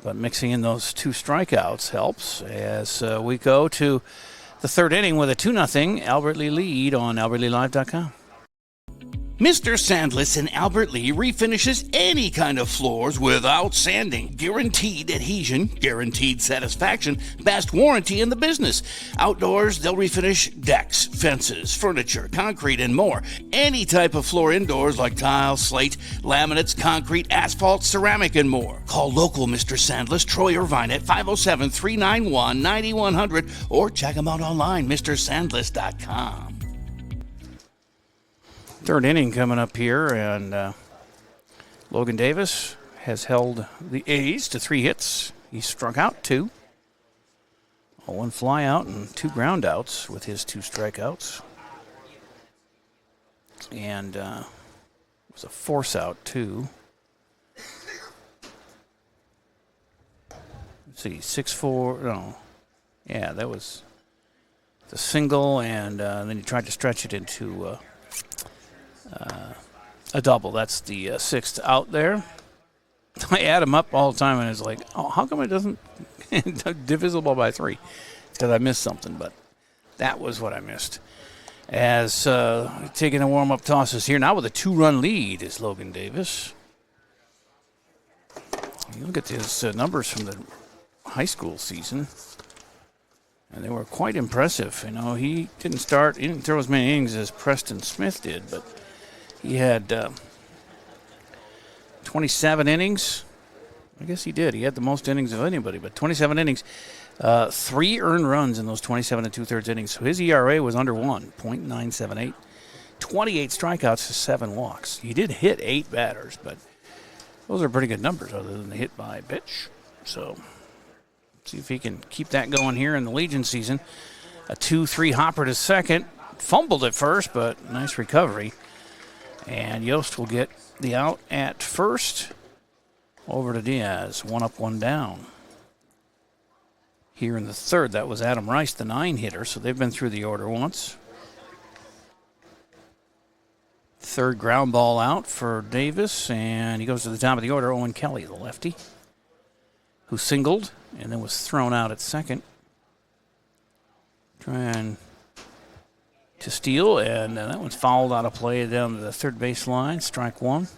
But mixing in those 2 strikeouts helps as we go to the third inning with a 2-0 Albert Lee lead on albertleelive.com. Mr. Sandless in Albert Lee refinishes any kind of floors without sanding. Guaranteed adhesion, guaranteed satisfaction, best warranty in the business. Outdoors, they'll refinish decks, fences, furniture, concrete, and more. Any type of floor indoors like tile, slate, laminates, concrete, asphalt, ceramic, and more. Call local Mr. Sandless, Troy Irvine at 507-391-9100 or check them out online, mrsandless.com. Third inning coming up here, and Logan Davis has held the A's to 3 hits. He struck out 2. 1 fly out and 2 ground outs with his 2 strikeouts. And it was a force out, too. Let's see, 6-4, no. Yeah, that was the single, and then he tried to stretch it into a double. That's the 6th out there. I add them up all the time, and it's like, oh, how come it doesn't divisible by 3? It's because I missed something, but that was what I missed. As taking the warm-up tosses here now with a 2-run lead is Logan Davis. You look at his numbers from the high school season, and they were quite impressive. You know, he didn't throw as many innings as Preston Smith did, but he had 27 innings, I guess he did. He had the most innings of anybody, but 27 innings. 3 earned runs in those 27 and 2/3 innings. So his ERA was under 1, .978. 28 strikeouts to 7 walks. He did hit 8 batters, but those are pretty good numbers other than the hit by pitch. So see if he can keep that going here in the Legion season. A 2-3 hopper to second. Fumbled at first, but nice recovery. And Yost will get the out at first. Over to Diaz. 1 up, 1 down. Here in the third, that was Adam Rice, the 9 hitter, so they've been through the order once. Third ground ball out for Davis, and he goes to the top of the order. Owen Kelly, the lefty, who singled and then was thrown out at second. Trying to steal, and that one's fouled out of play down to the third base line. Strike 1.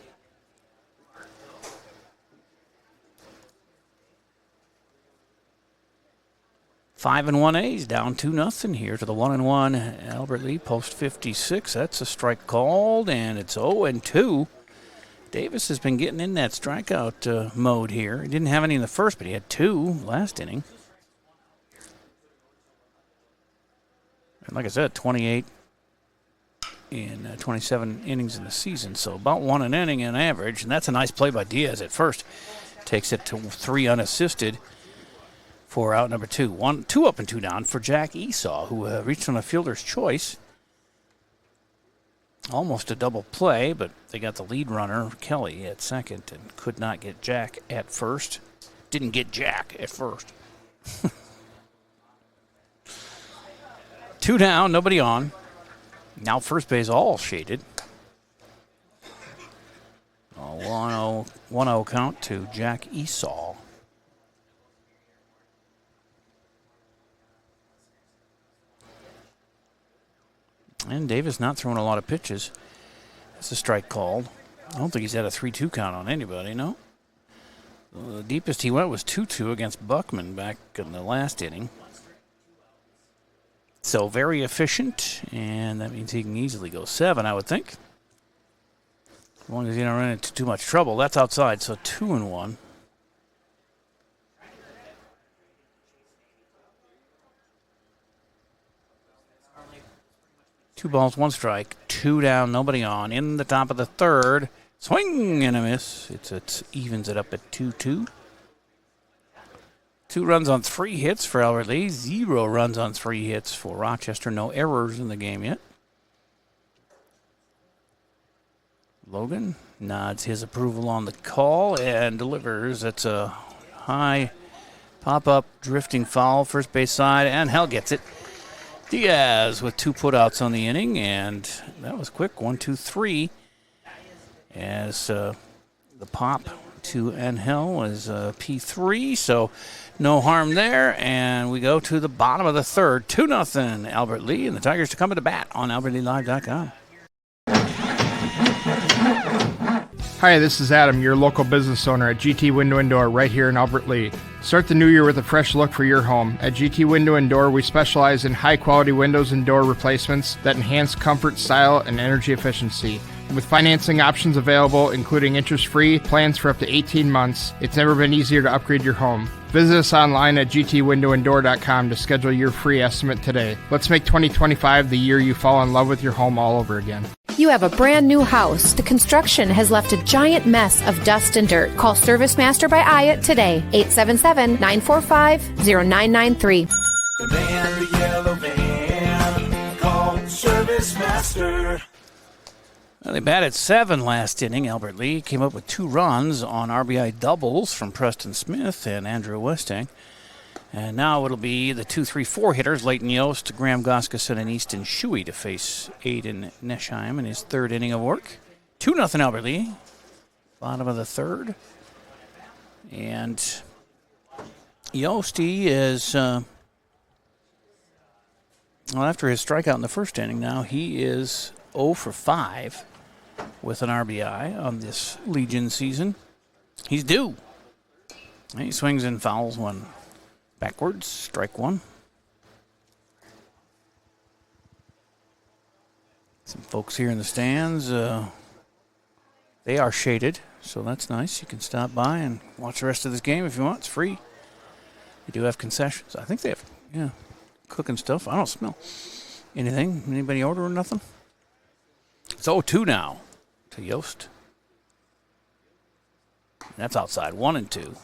Five and 1 A's down 2-0 here to the 1-1 Albert Lee post 56. That's a strike called, and it's 0-2. Davis has been getting in that strikeout mode here. He didn't have any in the first, but he had 2 last inning. And like I said, 28 in 27 innings in the season, so about 1 an inning in average, and that's a nice play by Diaz at first. Takes it to 3 unassisted. For out number 2. 2 up and 2 down for Jack Esau, who reached on a fielder's choice. Almost a double play, but they got the lead runner, Kelly, at second, and could not get Jack at first. Didn't get Jack at first. 2 down, nobody on. Now first base all shaded. 1-0 count to Jack Esau. And Davis not throwing a lot of pitches. That's a strike called. I don't think he's had a 3-2 count on anybody, no? The deepest he went was 2-2 against Buckman back in the last inning. So very efficient, and that means he can easily go 7, I would think. As long as he don't run into too much trouble. That's outside, so 2-1. 2 balls, 1 strike, 2 down, nobody on. In the top of the third, swing and a miss. It evens it up at 2-2. 2 runs on 3 hits for Albert Lee. 0 runs on 3 hits for Rochester. No errors in the game yet. Logan nods his approval on the call and delivers. It's a high pop-up drifting foul, first base side, and Hell gets it. Diaz with 2 putouts on the inning, and that was quick. 1, 2, 3. As the pop to Angel is P3, so no harm there. And we go to the bottom of the third. 2-0 Albert Lee, and the Tigers to come to bat on AlbertLeeLive.com. Hi, this is Adam, your local business owner at GT Window and Door right here in Albert Lee. Start the new year with a fresh look for your home. At GT Window and Door, we specialize in high-quality windows and door replacements that enhance comfort, style, and energy efficiency. With financing options available, including interest-free plans for up to 18 months, it's never been easier to upgrade your home. Visit us online at gtwindowanddoor.com to schedule your free estimate today. Let's make 2025 the year you fall in love with your home all over again. You have a brand new house. The construction has left a giant mess of dust and dirt. Call Service Master by Ayat today. 877-945-0993. The man, the yellow van, called Service Master. Well, they batted 7 last inning. Albert Lee came up with 2 runs on RBI doubles from Preston Smith and Andrew Westing. And now it'll be the 2-3-4 hitters, Leighton Yost, Graham Goskeson, and Easton Shuey to face Aiden Neschheim in his 3rd inning of work. 2-0 Albert Lee, bottom of the 3rd. And Yost, is, after his strikeout in the 1st inning, now he is 0 for 5 with an RBI on this Legion season. He's due. He swings and fouls one backwards, strike 1. Some folks here in the stands, they are shaded So that's nice. You can stop by and watch the rest of this game if you want. It's free. They do have concessions. I think they have, cooking stuff. I don't smell anything. Anybody order or nothing? It's 0-2 now to Yost. That's outside, 1-2.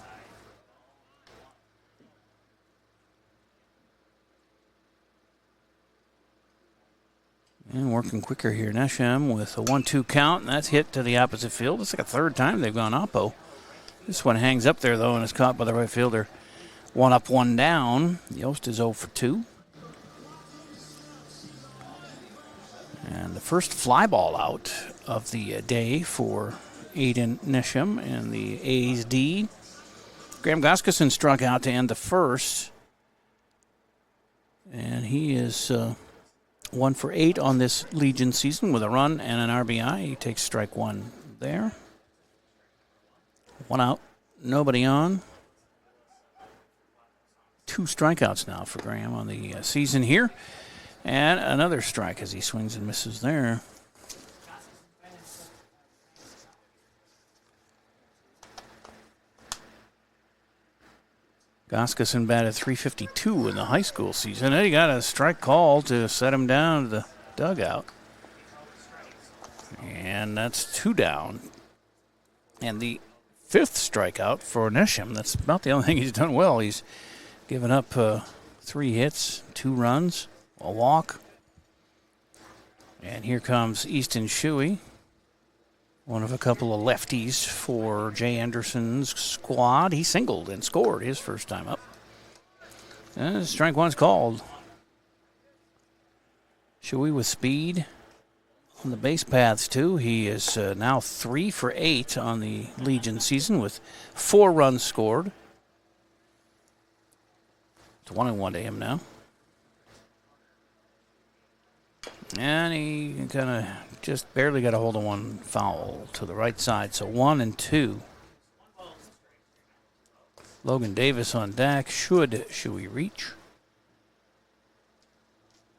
And working quicker here. Nesham with a 1-2 count, and that's hit to the opposite field. It's like a third time they've gone oppo. This one hangs up there, though, and is caught by the right fielder. 1 up, 1 down. Yost is 0 for 2. And the first fly ball out of the day for Aiden Nesham and the A's D. Graham Goskeson struck out to end the first. And he is 1 for 8 on this Legion season with a run and an RBI. He takes strike 1 there. 1 out, nobody on. 2 strikeouts now for Graham on the season here. And another strike as he swings and misses there. Goskeson batted .352 in the high school season. And he got a strike call to set him down to the dugout. And that's 2 down. And the 5th strikeout for Nesham. That's about the only thing he's done well. He's given up 3 hits, 2 runs, a walk. And here comes Easton Shuey, one of a couple of lefties for Jay Anderson's squad. He singled and scored his first time up. And strike 1's called. Shuey with speed on the base paths, too. He is now 3 for 8 on the Legion season with 4 runs scored. It's 1-1 to him now. And he kind of just barely got a hold of one foul to the right side. So 1-2. Logan Davis on deck. Should we reach?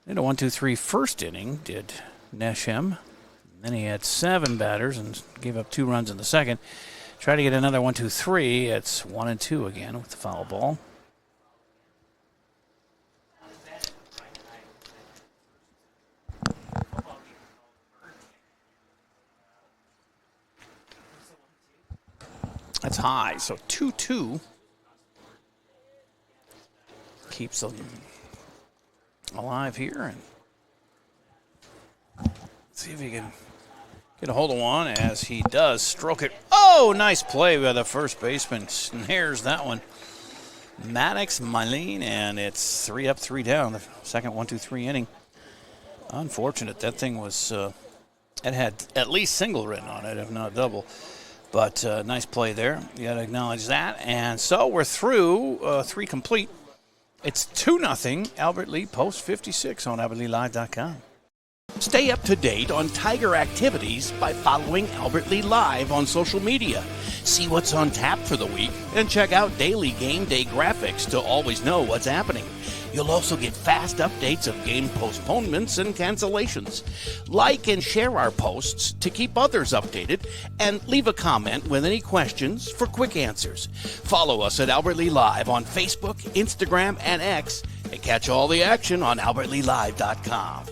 Did a 1-2-3 first inning, did Nesham. Then he had 7 batters and gave up 2 runs in the second. Try to get another 1-2-3. It's 1-2 again with the foul ball. That's high, so 2-2 keeps them alive here. And see if he can get a hold of one as he does. Stroke it. Oh, nice play by the first baseman. Snares that one. Maddox Mylene, and it's 3 up, 3 down. The second 1-2-3 inning. Unfortunate. That thing was, it had at least single written on it, if not double. But nice play there. You got to acknowledge that. And so we're through 3 complete. It's 2-0 Albert Lee post 56 on AlbertLeeLive.com. Stay up to date on Tiger activities by following Albert Lee Live on social media. See what's on tap for the week and check out daily game day graphics to always know what's happening. You'll also get fast updates of game postponements and cancellations. Like and share our posts to keep others updated, and leave a comment with any questions for quick answers. Follow us at Albert Lee Live on Facebook, Instagram, and X, and catch all the action on AlbertLeeLive.com.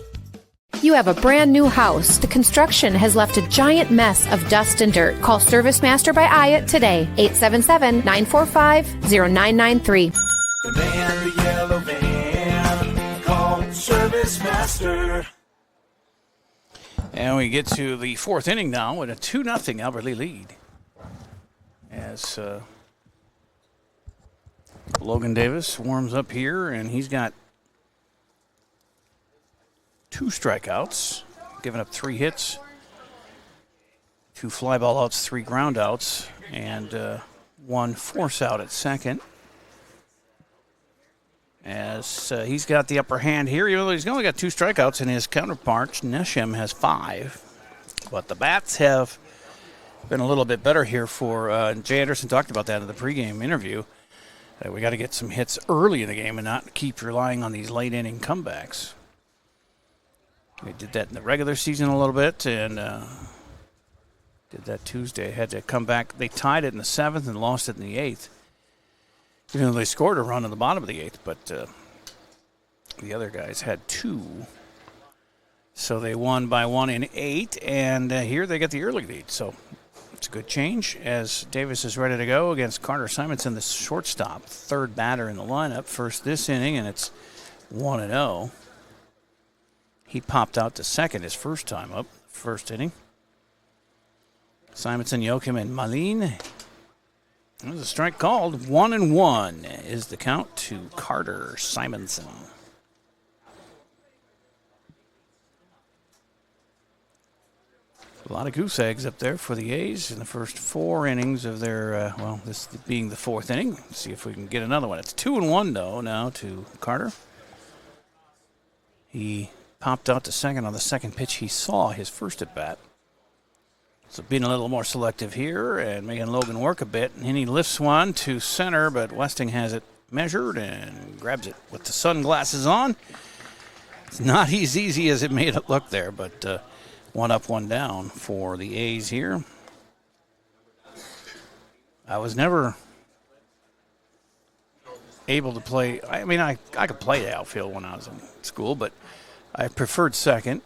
You have a brand new house. The construction has left a giant mess of dust and dirt. Call Service Master by Ayat today, 877-945-0993. The man, the yellow van, call Service Master. And we get to the 4th inning now with a 2-0 Albert Lee lead. As Logan Davis warms up here, and he's got 2 strikeouts, giving up 3 hits, 2 fly ball outs, 3 ground outs, and 1 force out at second. As he's got the upper hand here, even though he's only got 2 strikeouts, and his counterpart, Nesham, has 5. But the bats have been a little bit better here for Jay Anderson talked about that in the pregame interview. We got to get some hits early in the game and not keep relying on these late inning comebacks. We did that in the regular season a little bit, and Did that Tuesday. Had to come back. They tied it in the 7th and lost it in the 8th. Even though they scored a run in the bottom of the 8th, but the other guys had 2. So they won by 1 in 8, and here they get the early lead. So it's a good change as Davis is ready to go against Carter Simonson, the shortstop, third batter in the lineup. First this inning, and it's 1-0. He popped out to second his first time up, first inning. Simonson, Joachim, and Malin. There's a strike called. 1-1 is the count to Carter Simonson. A lot of goose eggs up there for the A's in the first 4 innings of their, this being the 4th inning. Let's see if we can get another one. It's 2-1, though, now to Carter. He popped out to second on the second pitch he saw his first at bat. So being a little more selective here and making Logan work a bit. And he lifts one to center, but Westing has it measured and grabs it with the sunglasses on. It's not as easy as it made it look there, but 1 up, 1 down for the A's here. I was never able to play. I mean, I could play the outfield when I was in school, but I preferred second.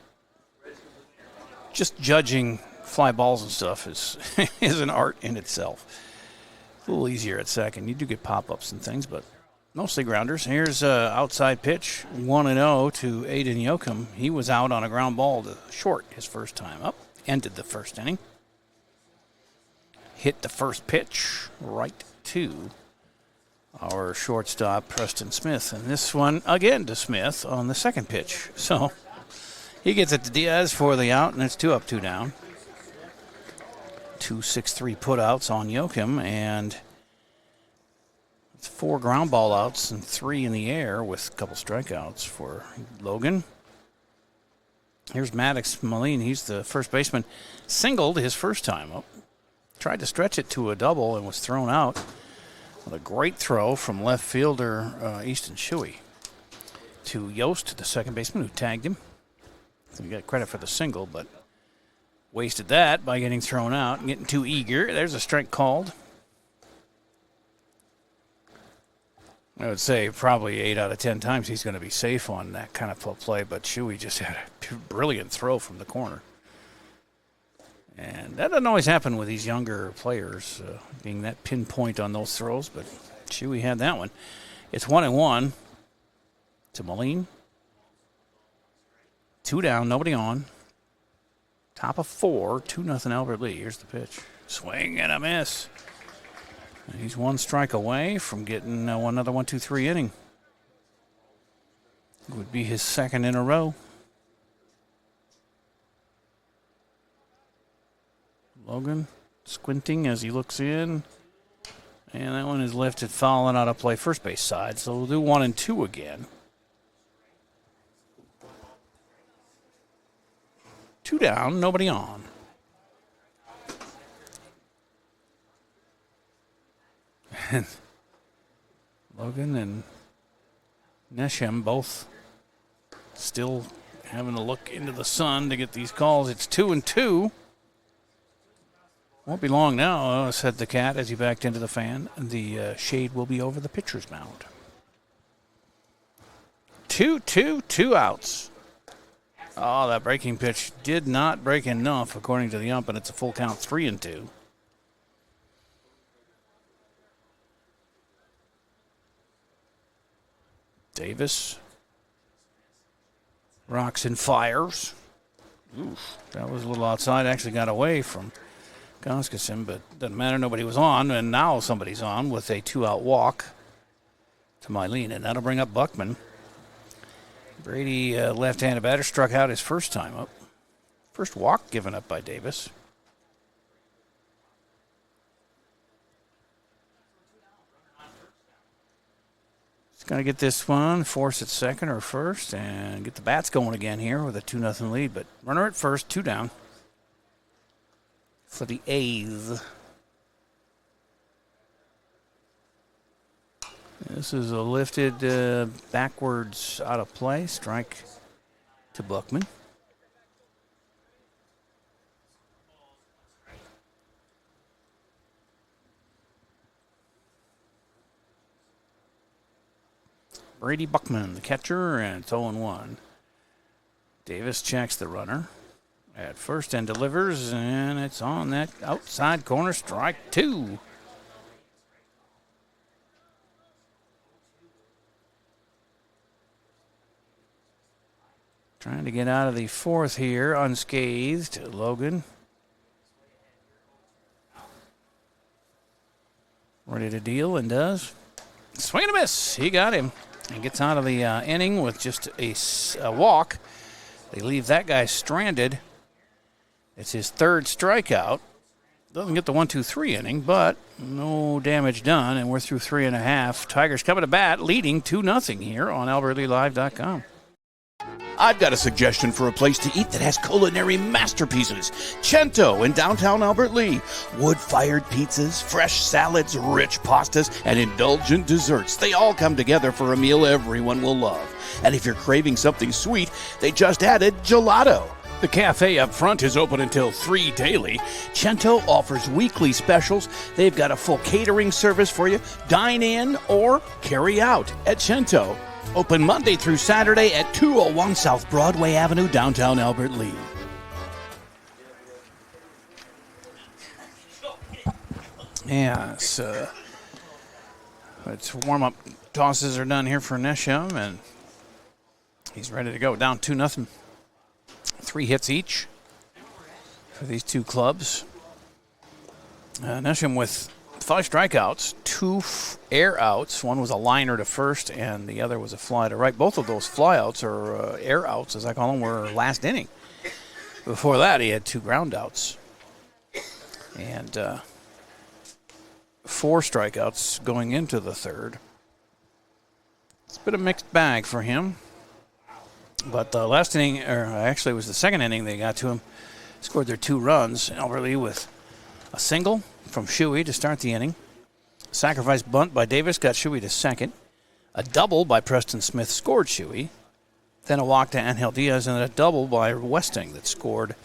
Just judging fly balls and stuff is an art in itself. A little easier at second. You do get pop-ups and things, but mostly grounders. Here's outside pitch, 1-0 to Aiden Joachim. He was out on a ground ball to short his first time up. Ended the first inning. Hit the first pitch right to our shortstop, Preston Smith. And this one, again, to Smith on the second pitch. So he gets it to Diaz for the out, and it's 2 up, 2 down. 2 6-3 putouts on Joachim, and it's 4 ground ball outs and 3 in the air with a couple strikeouts for Logan. Here's Maddox Moline. He's the first baseman. Singled his first time up. Tried to stretch it to a double and was thrown out with a great throw from left fielder Easton Shuey to Yost, the second baseman, who tagged him. So you got credit for the single, but wasted that by getting thrown out and getting too eager. There's a strike called. I would say probably 8 out of 10 times he's going to be safe on that kind of play, but Shuey just had a brilliant throw from the corner. And that doesn't always happen with these younger players, being that pinpoint on those throws, but Shuey had that one. It's 1-1 to Moline. 2 down, nobody on. Top of 4, 2-0 Albert Lee. Here's the pitch. Swing and a miss. And he's 1 strike away from getting another 1-2-3 inning. It would be his second in a row. Logan squinting as he looks in. And that one is lifted, fouling out of play first base side. So we'll do 1 and 2 again. 2 down, nobody on. And Logan and Neshem both still having to look into the sun to get these calls. It's 2 and 2. Won't be long now, said the cat as he backed into the fan. The shade will be over the pitcher's mound. 2-2, 2 outs. Oh, that breaking pitch did not break enough, according to the ump, and it's a full count, 3 and 2. Davis rocks and fires. Oof, that was a little outside. Actually got away from Goskeson, but doesn't matter. Nobody was on, and now somebody's on with a 2-out walk to Mylene, and that'll bring up Buckman. Brady, left-handed batter, struck out his first time up. First walk given up by Davis. He's going to get this one, force at second or first, and get the bats going again here with a 2-0 lead. But runner at first, 2 down for the A's. This is a lifted backwards out of play. Strike to Buckman. Brady Buckman, the catcher, and it's 0-1. Davis checks the runner at first and delivers, and it's on that outside corner, strike 2. Trying to get out of the fourth here, unscathed. Logan. Ready to deal, and does. Swing and a miss. He got him. And gets out of the inning with just a walk. They leave that guy stranded. It's his third strikeout. Doesn't get the 1-2-3 inning, but no damage done, and we're through 3.5. Tigers coming to bat, leading 2-0 here on AlbertLeeLive.com. I've got a suggestion for a place to eat that has culinary masterpieces. Cento in downtown Albert Lea. Wood-fired pizzas, fresh salads, rich pastas, and indulgent desserts. They all come together for a meal everyone will love. And if you're craving something sweet, they just added gelato. The cafe up front is open until 3 daily. Cento offers weekly specials. They've got a full catering service for you. Dine in or carry out at Cento. Open Monday through Saturday at 201 South Broadway Avenue, downtown Albert Lea. Yes. It's warm-up tosses are done here for Nesham, and he's ready to go. Down 2-0. 3 hits each for these two clubs. Nesham with 5 strikeouts, 2 air outs. One was a liner to first, and the other was a fly to right. Both of those flyouts, or air outs, as I call them, were last inning. Before that, he had 2 ground outs. And 4 strikeouts going into the third. It's been a mixed bag for him. But the last inning, or actually it was the second inning they got to him, scored their 2 runs. Albert Lea with a single from Shuey to start the inning. Sacrifice bunt by Davis got Shuey to second. A double by Preston Smith scored Shuey. Then a walk to Angel Diaz, and then a double by Westing that scored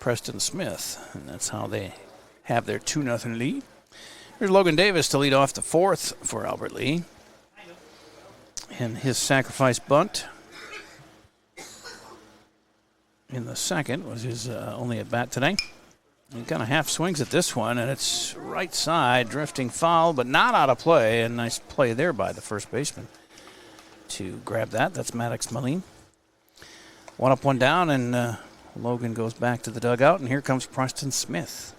Preston Smith. And that's how they have their 2-0 lead. Here's Logan Davis to lead off the fourth for Albert Lea. And his sacrifice bunt in the second was his only at bat today. He kind of half swings at this one, and it's right side, drifting foul, but not out of play. And nice play there by the first baseman to grab that. That's Maddox Moline. 1 up, 1 down, and Logan goes back to the dugout, and here comes Preston Smith.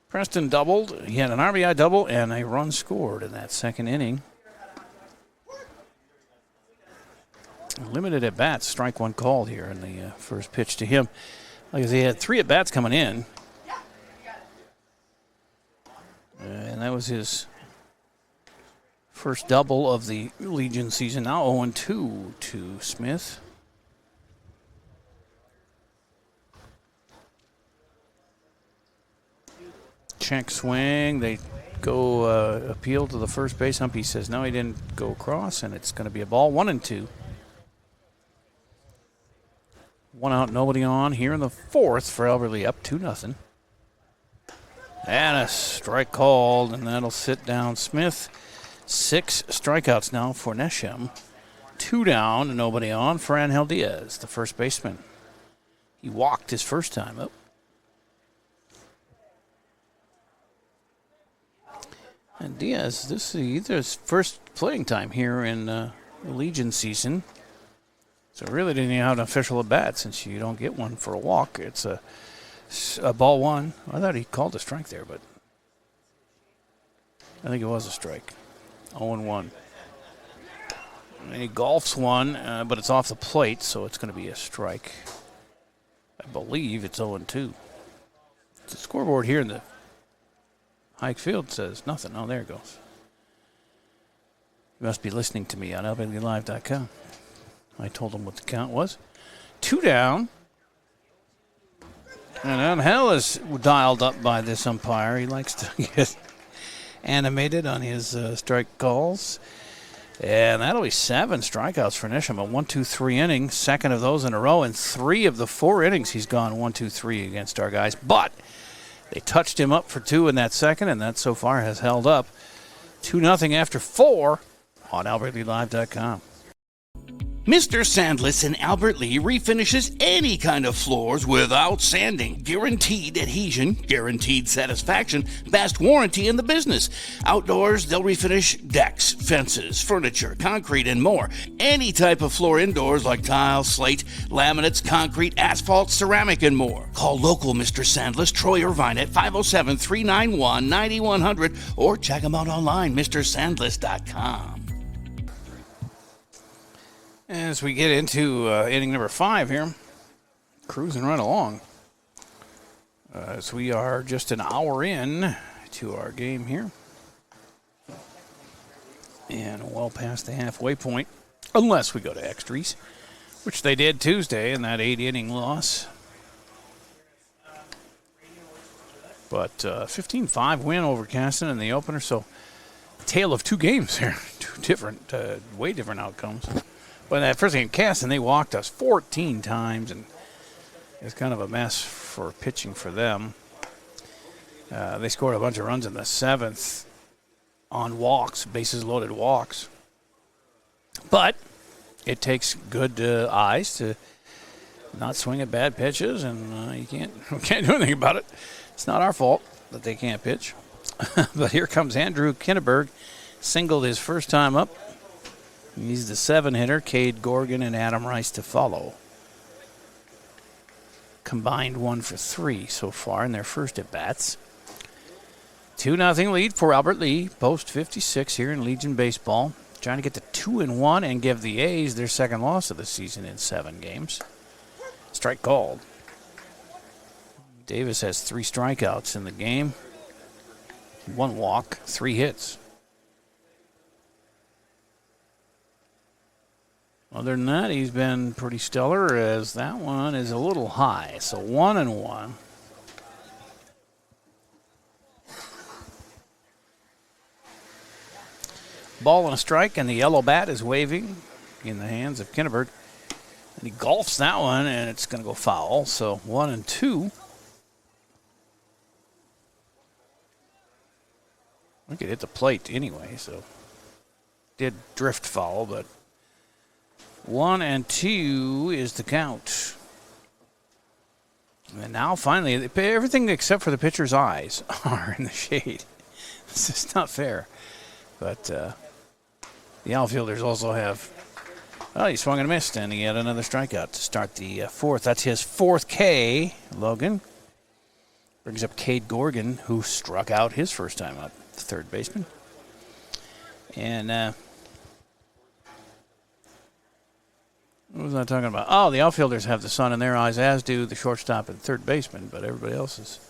Preston doubled. He had an RBI double and a run scored in that second inning. Limited at bats, strike 1 called here in the first pitch to him. Like I said, he had 3 at bats coming in. And that was his first double of the Legion season. Now 0-2 to Smith. Check swing. They go appeal to the first base ump. He says no, he didn't go across, and it's going to be a ball. 1-2. 1 out, nobody on here in the fourth for Albert Lea, up 2-0. And a strike called, and that'll sit down Smith. 6 strikeouts now for Nesham. 2 down and nobody on for Angel Diaz, the first baseman. He walked his first time up. And Diaz, this is his first playing time here in the Legion season. So really didn't have an official at bat since you don't get one for a walk. It's a ball 1. I thought he called a strike there, but I think it was a strike. 0-1. And he golfs one, but it's off the plate, so it's going to be a strike. I believe it's 0-2. The scoreboard here in the Hike Field says nothing. Oh, there it goes. You must be listening to me on LBLive.com. I told him what the count was. 2 down. And Angel is dialed up by this umpire. He likes to get animated on his strike calls. And that'll be 7 strikeouts for Nesham. A 1-2-3 inning, second of those in a row. And 3 of the 4 innings he's gone 1-2-3 against our guys. But they touched him up for 2 in that second, and that so far has held up. 2-0 after 4 on AlbertLeeLive.com. Mr. Sandless in Albert Lee refinishes any kind of floors without sanding. Guaranteed adhesion, guaranteed satisfaction, best warranty in the business. Outdoors, they'll refinish decks, fences, furniture, concrete, and more. Any type of floor indoors like tile, slate, laminates, concrete, asphalt, ceramic, and more. Call local Mr. Sandless, Troy Irvine at 507-391-9100 or check them out online, mrsandless.com. As we get into inning number 5 here, cruising right along. As we are just an hour in to our game here. And well past the halfway point, unless we go to extras, which they did Tuesday in that 8-inning loss. But 15-5 win over Caston in the opener, so tale of 2 games here. 2 different, way different outcomes. But that first game, Caston, they walked us 14 times, and it's kind of a mess for pitching for them. They scored a bunch of runs in the 7th on walks, bases loaded walks. But it takes good eyes to not swing at bad pitches, and we can't do anything about it. It's not our fault that they can't pitch. But here comes Andrew Kinneberg, singled his first time up. He's the 7-hitter, Cade Gorgon and Adam Rice to follow. Combined 1 for 3 so far in their first at-bats. 2-0 lead for Albert Lee, post 56 here in Legion Baseball. Trying to get to 2-1 and give the A's their second loss of the season in 7 games. Strike called. Davis has 3 strikeouts in the game. 1 walk, 3 hits. Other than that, he's been pretty stellar, as that one is a little high. So 1-1. Ball and a strike, and the yellow bat is waving in the hands of Kinneberg. And he golfs that one, and it's going to go foul. So 1-2. We could hit the plate anyway, so did drift foul, but 1-2 is the count. And now finally, everything except for the pitcher's eyes are in the shade. This is not fair. But the outfielders also have, well, he swung and missed, and he had another strikeout to start the 4th. That's his 4th K, Logan. Brings up Cade Gorgon, who struck out his first time up, the third baseman. And what was I talking about? Oh, the outfielders have the sun in their eyes, as do the shortstop and third baseman, but everybody else is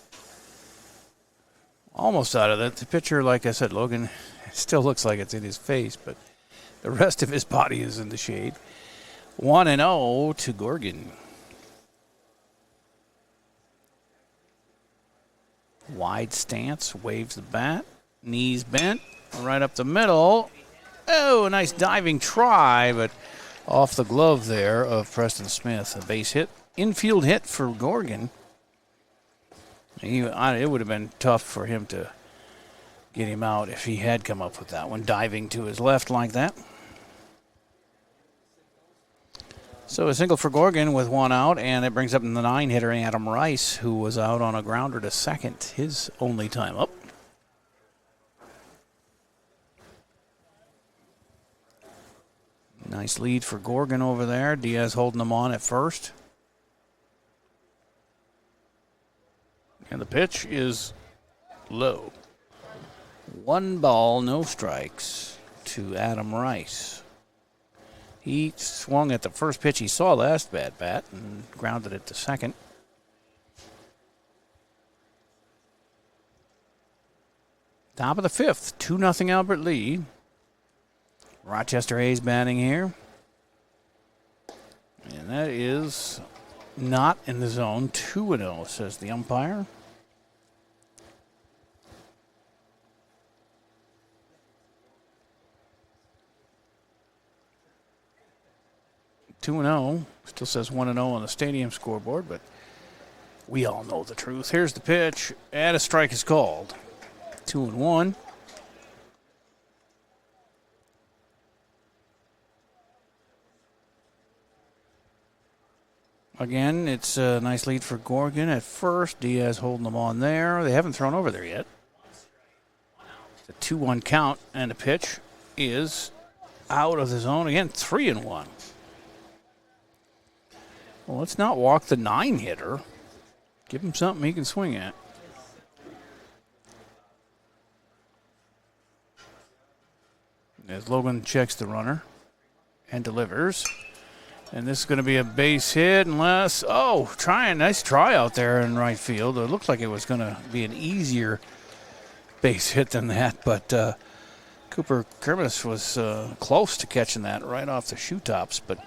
almost out of it. The pitcher, like I said, Logan, still looks like it's in his face, but the rest of his body is in the shade. 1-0 to Gorgon. Wide stance, waves the bat, knees bent, right up the middle. Oh, a nice diving try, but off the glove there of Preston Smith. A base hit, infield hit for Gorgon. It would have been tough for him to get him out if he had come up with that one, diving to his left like that. So a single for Gorgon with 1 out, and it brings up the 9-hitter Adam Rice, who was out on a grounder to second, his only time up. Nice lead for Gorgon over there. Diaz holding them on at first. And the pitch is low. 1 ball, no strikes to Adam Rice. He swung at the first pitch he saw last bat and grounded it to second. Top of the 5th, 2-0 Albert Lee. Rochester A's batting here. And that is not in the zone. 2-0, says the umpire. (2-0). Still says 1-0 on the stadium scoreboard, but we all know the truth. Here's the pitch, and a strike is called. 2-1. Again, it's a nice lead for Gorgon at first. Diaz holding them on there. They haven't thrown over there yet. It's a 2-1 count, and the pitch is out of the zone. Again, 3-1. Well, let's not walk the 9-hitter. Give him something he can swing at. As Logan checks the runner and delivers. And this is going to be a base hit unless, nice try out there in right field. It looked like it was going to be an easier base hit than that, but Cooper Kermis was close to catching that right off the shoe tops, but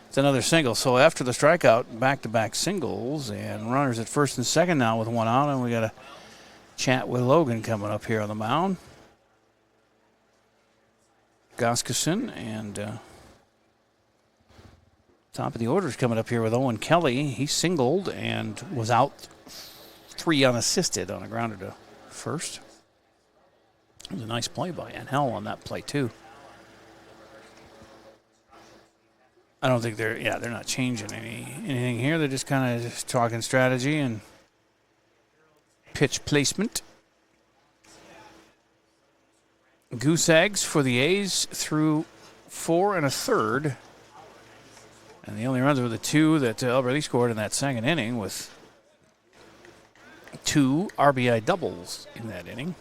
it's another single. So after the strikeout, back-to-back singles, and runners at first and second now with one out, and we got a chat with Logan coming up here on the mound. Goskeson and top of the order is coming up here with Owen Kelly. He singled and was out 3 unassisted on a grounder to first. It was a nice play by Angel on that play too. I don't think they're not changing anything here. They're just kind of just talking strategy and pitch placement. Goose eggs for the A's through 4 1/3. And the only runs were the 2 that Alberti scored in that second inning with 2 RBI doubles in that inning.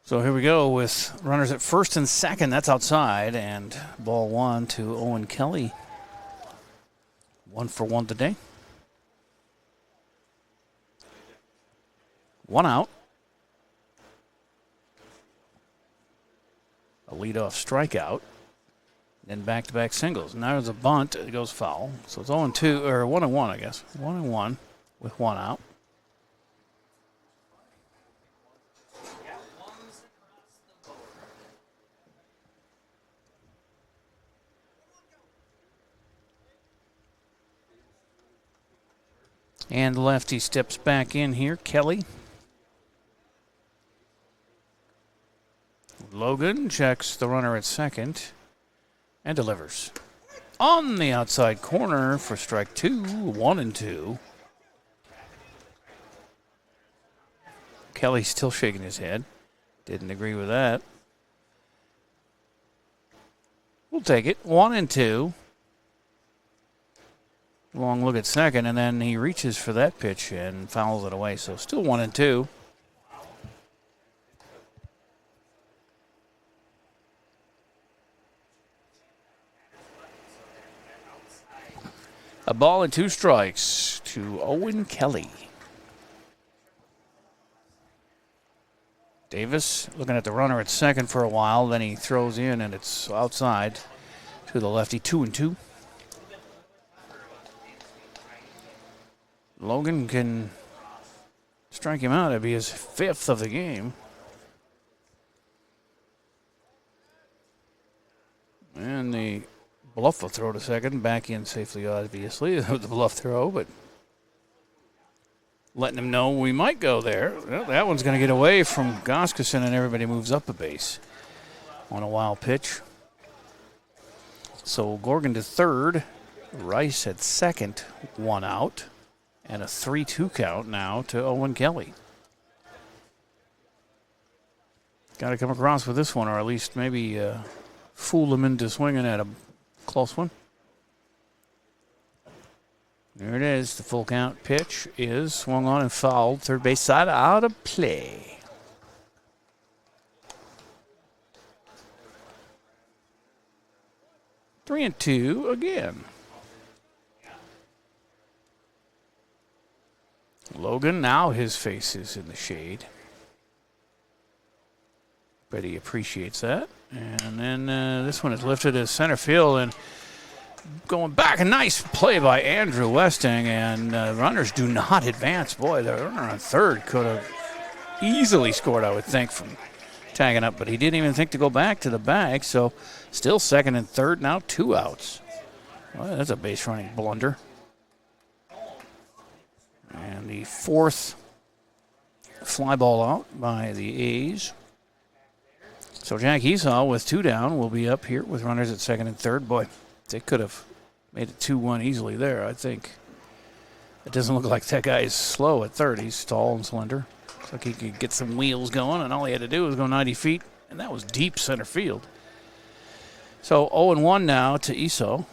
So here we go with runners at first and second. That's outside, and ball 1 to Owen Kelly. 1 for 1 today. 1 out. A leadoff strikeout. Then back-to-back singles. Now there's a bunt. It goes foul. So it's 0-2, or 1-1, I guess. 1-1 with 1 out. And the lefty steps back in here, Kelly. Logan checks the runner at second and delivers. On the outside corner for strike 2, 1-2. Kelly still shaking his head. Didn't agree with that. We'll take it. 1-2. Long look at second, and then he reaches for that pitch and fouls it away. So still 1-2. A ball and 2 strikes to Owen Kelly. Davis looking at the runner at second for a while. Then he throws in, and it's outside to the lefty. 2-2. Logan can strike him out. It'd be his 5th of the game. And the bluff will throw to second. Back in safely, obviously, with the bluff throw, but letting him know we might go there. Well, that one's going to get away from Goskeson, and everybody moves up a base on a wild pitch. So Gorgon to third. Rice at second, 1 out. And a 3-2 count now to Owen Kelly. Got to come across with this one, or at least maybe fool him into swinging at a close one. There it is. The full count pitch is swung on and fouled. Third base side out of play. Three and 2 again. Logan, now his face is in the shade. But he appreciates that. And then this one is lifted to center field and going back. A nice play by Andrew Westing. And runners do not advance. Boy, the runner on third could have easily scored, I would think, from tagging up. But he didn't even think to go back to the bag. So still second and third, now 2 outs. Well, that's a base running blunder. And the 4th fly ball out by the A's. So Jack Esau with 2 down will be up here with runners at second and third. Boy, They could have made it 2-1 easily there, I think. It doesn't look like that guy is slow at third. He's tall and slender. Looks like he could get some wheels going, and all he had to do was go 90 feet, and that was deep center field. So 0-1 now to Iso.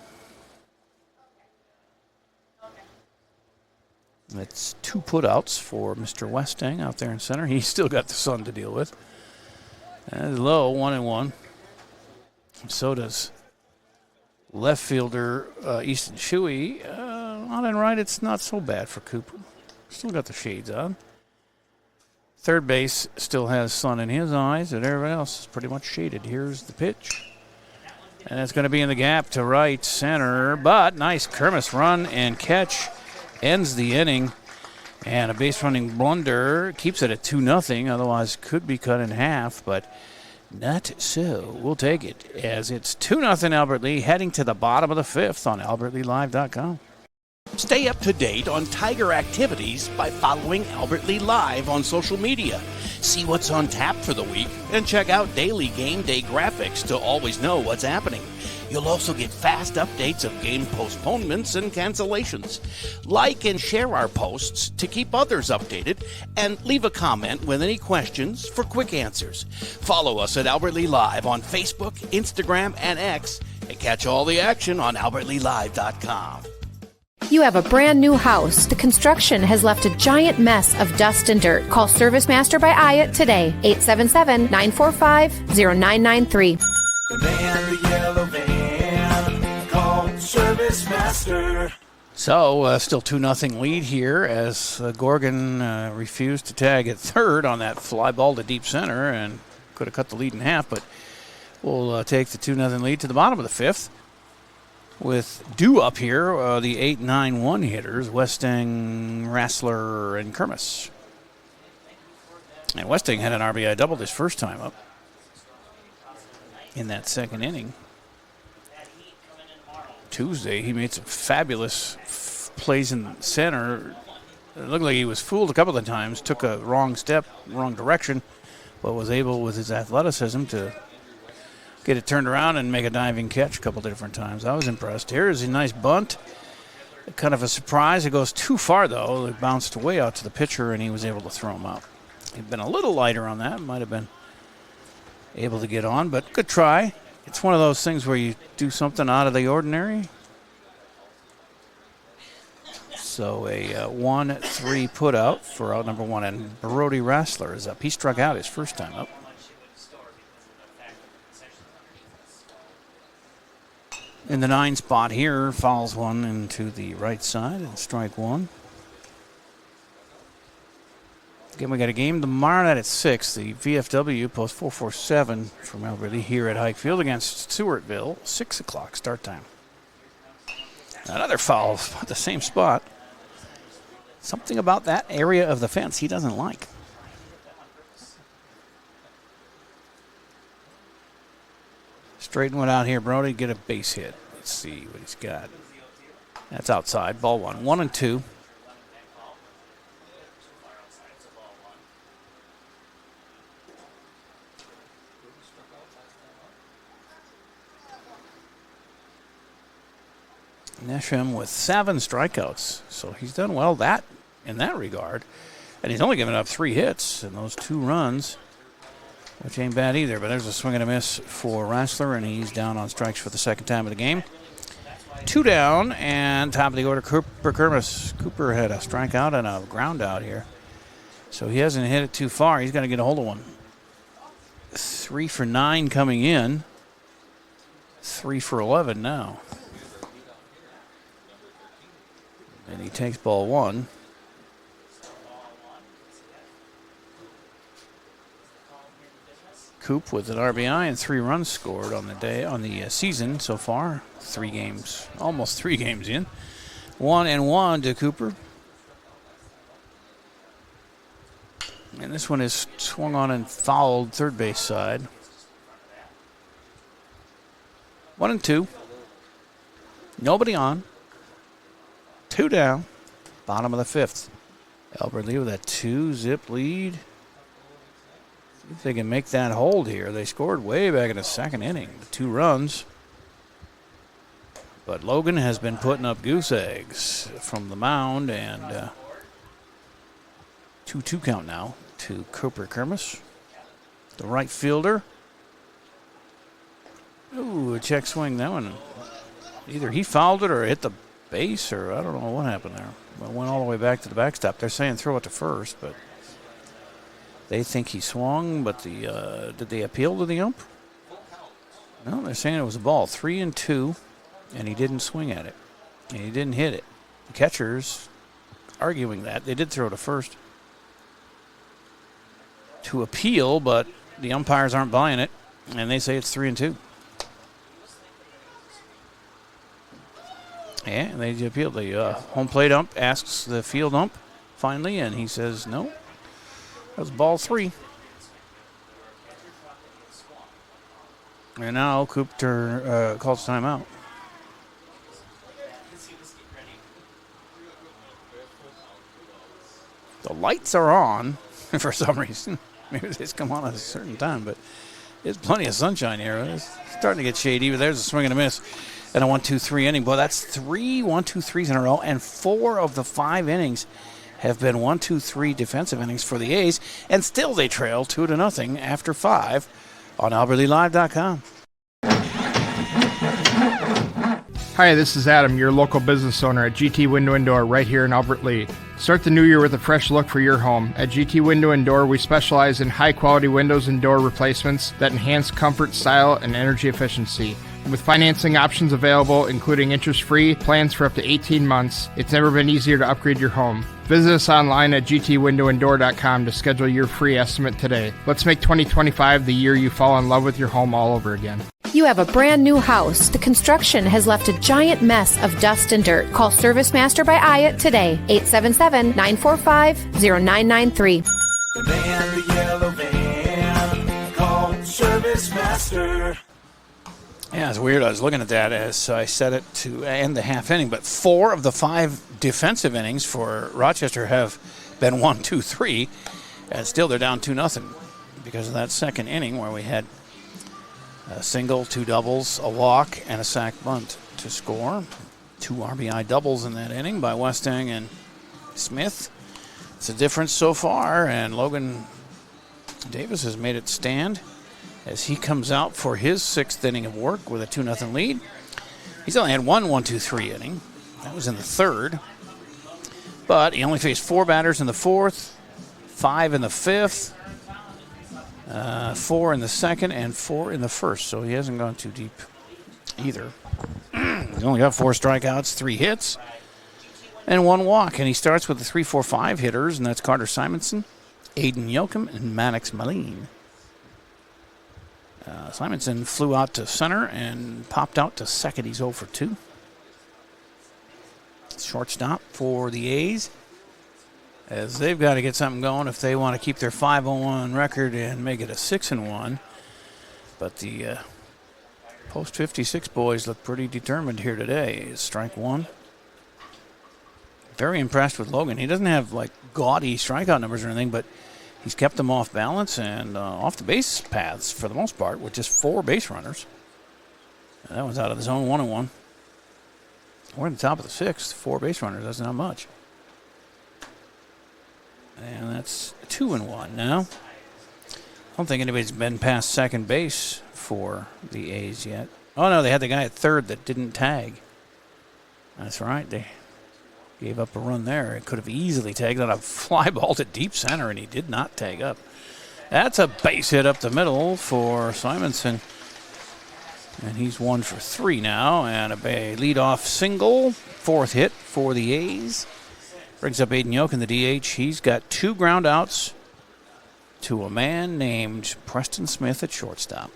It's 2 putouts for Mr. Westing out there in center. He's still got the sun to deal with. And low, 1-1. So does left fielder Easton Shuey. On and right, it's not so bad for Cooper. Still got the shades on. Third base still has sun in his eyes, and everybody else is pretty much shaded. Here's the pitch. And it's going to be in the gap to right center. But nice Kermis run and catch ends the inning. And a base running blunder keeps it at 2-0. Otherwise, could be cut in half, but not so. We'll take it as it's 2-0 Albert Lee, heading to the bottom of the 5th on albertleelive.com. Stay up to date on Tiger activities by following Albert Lee Live on social media. See what's on tap for the week and check out daily game day graphics to always know what's happening. You'll also get fast updates of game postponements and cancellations. Like and share our posts to keep others updated, and leave a comment with any questions for quick answers. Follow us at Albert Lee Live on Facebook, Instagram, and X, and catch all the action on albertleelive.com. You have a brand new house. The construction has left a giant mess of dust and dirt. Call Service Master by Ayat today. 877-945-0993. The man, the yellow van, called Service Master. So, still 2-0 lead here as Gorgon refused to tag at third on that fly ball to deep center and could have cut the lead in half, but we'll take the 2-0 lead to the bottom of the 5th. With due up here, the 8-9-1 hitters, Westing, Rassler, and Kermis. And Westing had an RBI double his first time up in that second inning. Tuesday, he made some fabulous plays in center. It looked like he was fooled a couple of times, took a wrong step, wrong direction, but was able with his athleticism to get it turned around and make a diving catch a couple of different times. I was impressed. Here's a nice bunt. Kind of a surprise. It goes too far, though. It bounced way out to the pitcher, and he was able to throw him out. He'd been a little lighter on that. Might have been able to get on, but good try. It's one of those things where you do something out of the ordinary. So a 1-3 put out for out number 1, and Brody Rassler is up. He struck out his first time up. In the 9 spot here, fouls one into the right side and strike 1. Again, we got a game tomorrow night at 6. The VFW post 447 from Albert Lee here at Hike Field against Stewartville. 6 o'clock start time. Another foul at the same spot. Something about that area of the fence he doesn't like. Straighten one out here, Brody. Get a base hit. Let's see what he's got. That's outside. Ball 1. 1-2. Nesham with 7 strikeouts. So he's done well in that regard. And he's only given up 3 hits in those 2 runs, which ain't bad either. But there's a swing and a miss for Rassler, and he's down on strikes for the second time of the game. 2 down, and top of the order, Cooper Kermis. Cooper had a strikeout and a ground out here. So he hasn't hit it too far. He's got to get a hold of one. 3 for 9 coming in. 3 for 11 now. And he takes ball 1. Coop with an RBI and 3 runs scored on the season so far. 3 games, almost 3 games in. 1-1 to Cooper. And this one is swung on and fouled third base side. 1-2. Nobody on. 2 down. Bottom of the 5th. Albert Lee with a 2-zip lead. See if they can make that hold here. They scored way back in the second inning. 2 runs. But Logan has been putting up goose eggs from the mound, and 2-2 count now to Cooper Kermis, the right fielder. Ooh, a check swing. That one, either he fouled it or hit the base, or I don't know what happened there. Well, it went all the way back to the backstop. They're saying throw it to first, but they think he swung. But did they appeal to the ump? No, they're saying it was a ball. 3-2, and he didn't swing at it, and he didn't hit it. The catcher's arguing that. They did throw to first to appeal, but the umpires aren't buying it, and they say it's 3-2. Yeah, they appealed. The home plate ump asks the field ump finally, and he says no. That was ball 3. And now Cooper calls timeout. The lights are on for some reason. Maybe they just come on at a certain time, but there's plenty of sunshine here. It's starting to get shady, but there's a swing and a miss. And a 1-2-3 inning. Boy, that's 3 1-2-3s in a row, and 4 of the 5 innings have been 1-2-3 defensive innings for the A's, and still they trail 2-0 after 5 on AlbertLeeLive.com. Hi, this is Adam, your local business owner at GT Window and Door right here in Albert Lea. Start the new year with a fresh look for your home. At GT Window and Door, we specialize in high-quality windows and door replacements that enhance comfort, style, and energy efficiency. With financing options available, including interest-free plans for up to 18 months, it's never been easier to upgrade your home. Visit us online at gtwindowanddoor.com to schedule your free estimate today. Let's make 2025 the year you fall in love with your home all over again. You have a brand new house. The construction has left a giant mess of dust and dirt. Call Service Master by Ayat today. 877-945-0993. The man, the yellow van, called Service Master. Yeah, it's weird. I was looking at that as I set it to end the half inning, but 4 of the 5 defensive innings for Rochester have been 1-2-3, and still they're down 2-0 because of that second inning where we had a single, 2 doubles, a walk, and a sac bunt to score. 2 RBI doubles in that inning by Westang and Smith. It's a difference so far, and Logan Davis has made it stand as he comes out for his 6th inning of work with a 2-0 lead. He's only had 1 1-2-3 inning. That was in the 3rd. But he only faced 4 batters in the 4th, 5 in the 5th, 4 in the 2nd, and 4 in the 1st. So he hasn't gone too deep either. He's only got 4 strikeouts, 3 hits, and 1 walk. And he starts with the 3-4-5 hitters, and that's Carter Simonson, Aiden Yoakum, and Maddox Maline. Simonson flew out to center and popped out to second. He's 0 for 2. Shortstop for the A's, as they've got to get something going if they want to keep their 5-1 record and make it a 6-1. But the post 56 boys look pretty determined here today. Strike 1. Very impressed with Logan. He doesn't have like gaudy strikeout numbers or anything, but he's kept them off balance and off the base paths for the most part, with just 4 base runners. And that one's out of the zone, 1-1. We're at the top of the 6th. 4 base runners, that's not much. And that's 2-1 now. I don't think anybody's been past second base for the A's yet. Oh, no, they had the guy at third that didn't tag. That's right. They gave up a run there. It could have easily tagged on a fly ball to deep center, and he did not tag up. That's a base hit up the middle for Simonson. And he's 1 for 3 now, and a leadoff single, 4th hit for the A's. Brings up Aiden Yoakum, the DH. He's got 2 ground outs to a man named Preston Smith at shortstop.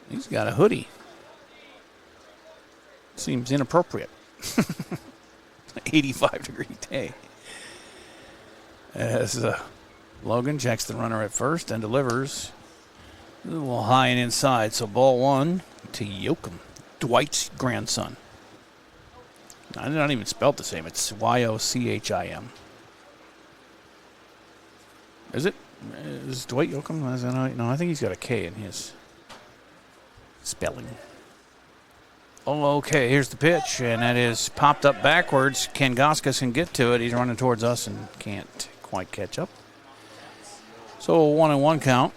He's got a hoodie. Seems inappropriate. 85-degree day. As Logan checks the runner at first and delivers a little high and inside. So ball 1 to Yoakum, Dwight's grandson. I'm not even spelled the same. It's Yochim. Is it? Is Dwight Yoakam? No, I think he's got a K in his spelling. Okay, here's the pitch, and that is popped up backwards. Ken Goskis can get to it. He's running towards us and can't quite catch up. So 1-1 count.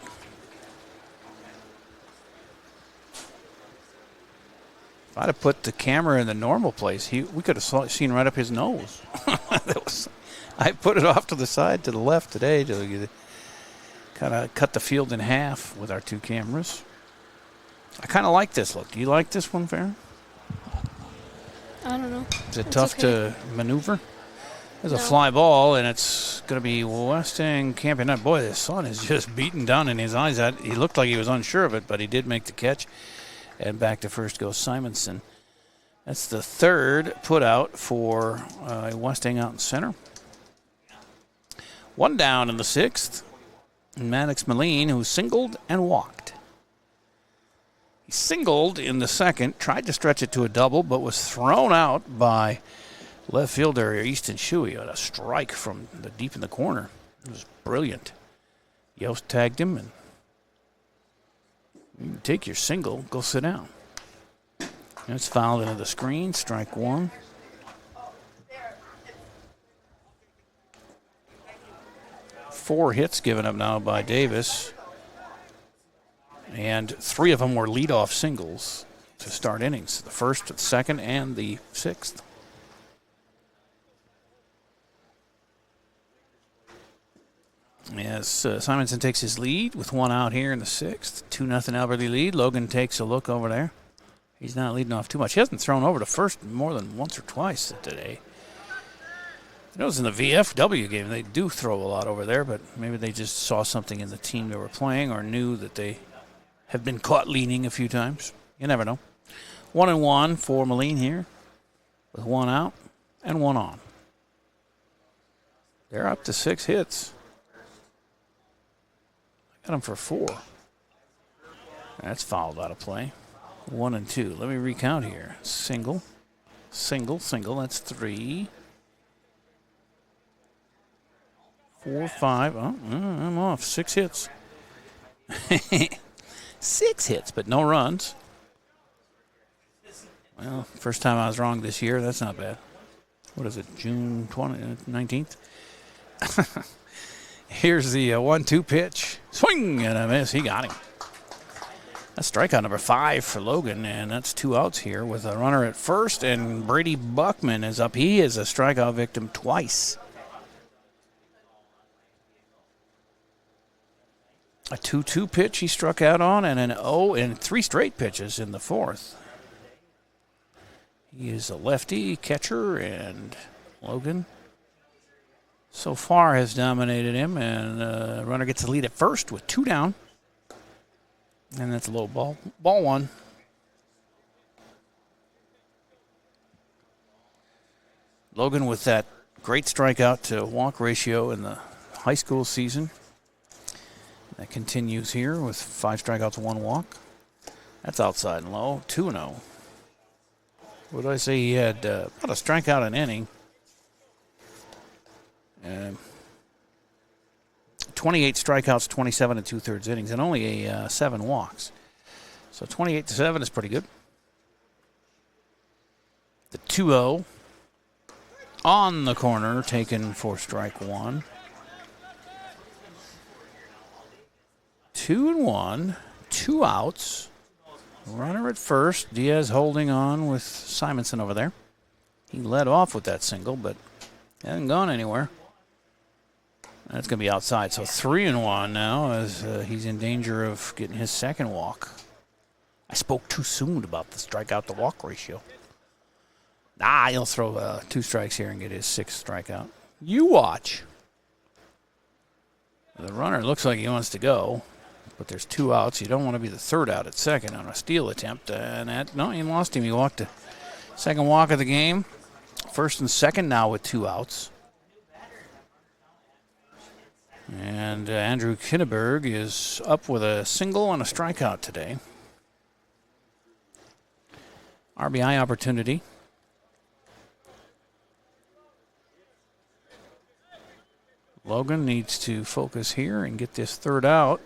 If I'd have put the camera in the normal place, we could have seen right up his nose. I put it off to the side to the left today to kind of cut the field in half with our two cameras. I kind of like this look. Do you like this one, Farron? I don't know. Is it It's tough okay. to maneuver? There's a No. fly ball, and it's going to be Westing camping that. Boy, the sun is just beating down in his eyes. He looked like he was unsure of it, but he did make the catch. And back to first goes Simonson. That's the third put out for Westing out in center. One down in the sixth. Maddox Moline, who singled and walked. He singled in the second, tried to stretch it to a double, but was thrown out by left fielder Easton Shuey on a strike from the deep in the corner. It was brilliant. Yost tagged him, and you can take your single, go sit down. And it's fouled into the screen, strike one. Four hits given up now by Davis. And three of them were leadoff singles to start innings. The first, the second, and the sixth. As Simonson takes his lead with one out here in the sixth. 2-0 Alberta lead. Logan takes a look over there. He's not leading off too much. He hasn't thrown over to first more than once or twice today. I noticed in the VFW game, they do throw a lot over there, but maybe they just saw something in the team they were playing or knew that they have been caught leaning a few times. You never know. 1-1 for Moline here with one out and one on. They're up to 6 hits. I got them for 4. That's fouled out of play. 1 and 2. Let me recount here. Single, single, single. That's 3. 4, 5. Oh, I'm off. 6 hits. 6 hits, but no runs. Well, first time I was wrong this year. That's not bad. What is it, June 19th? Here's the 1-2 pitch. Swing and a miss. He got him. That's strikeout number 5 for Logan, and that's 2 outs here with a runner at first, and Brady Buckman is up. He is a strikeout victim twice. A 2-2 pitch he struck out on, and an 0 and 3 straight pitches in the fourth. He is a lefty catcher, and Logan so far has dominated him, and the runner gets the lead at first with 2 down. And that's a low ball. Ball 1. Logan with that great strikeout to walk ratio in the high school season. That continues here with 5 strikeouts, 1 walk. That's outside and low. 2-0. What did I say? He had about a strikeout an inning. 28 strikeouts, 27 2/3 innings, and only 7 walks. So 28-7 is pretty good. The 2-0 on the corner, taken for strike 1. 2-1, 2 outs. Runner at first. Diaz holding on with Simonson over there. He led off with that single, but hasn't gone anywhere. That's going to be outside. So 3-1 now as he's in danger of getting his second walk. I spoke too soon about the strikeout to walk ratio. He'll throw 2 strikes here and get his 6th strikeout. You watch. The runner looks like he wants to go, but there's 2 outs. You don't want to be the 3rd out at second on a steal attempt. No, he lost him. He walked the second walk of the game. First and second now with 2 outs. And Andrew Kinneberg is up with a single and a strikeout today. RBI opportunity. Logan needs to focus here and get this 3rd out.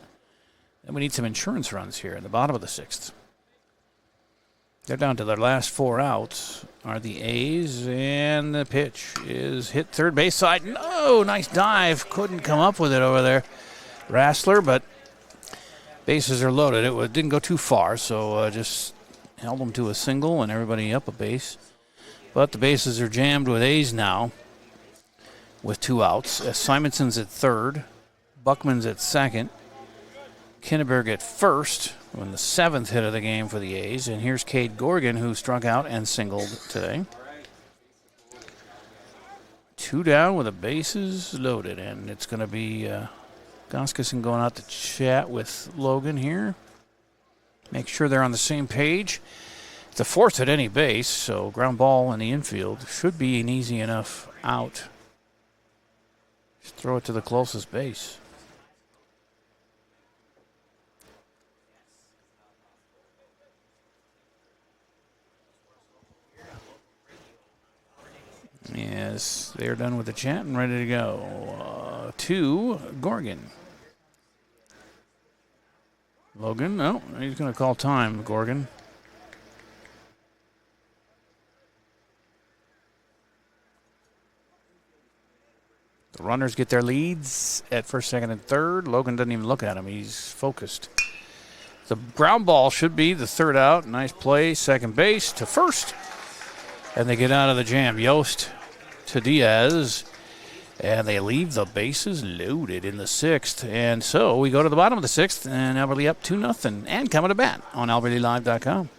Then we need some insurance runs here in the bottom of the 6th. They're down to their last 4 outs are the A's, and the pitch is hit third base side. No, nice dive. Couldn't come up with it over there, Rassler, but bases are loaded. It didn't go too far, so just held them to a single and everybody up a base. But the bases are jammed with A's now with 2 outs. Simonson's at third, Buckman's at second, Kinneberg at first, on the 7th hit of the game for the A's. And here's Cade Gorgan, who struck out and singled today. 2 down with the bases loaded, and it's going to be Goskeson going out to chat with Logan here. Make sure they're on the same page. It's a 4th at any base, so ground ball in the infield should be an easy enough out. Just throw it to the closest base. Yes, they're done with the chat and ready to go. To Gorgan. Logan, no, he's going to call time, Gorgan. The runners get their leads at first, second, and third. Logan doesn't even look at him. He's focused. The ground ball should be the 3rd out. Nice play, second base to first. And they get out of the jam. Yost to Diaz. And they leave the bases loaded in the 6th. And so we go to the bottom of the 6th, and Alberley up 2-0. And coming to bat on alberleylive.com.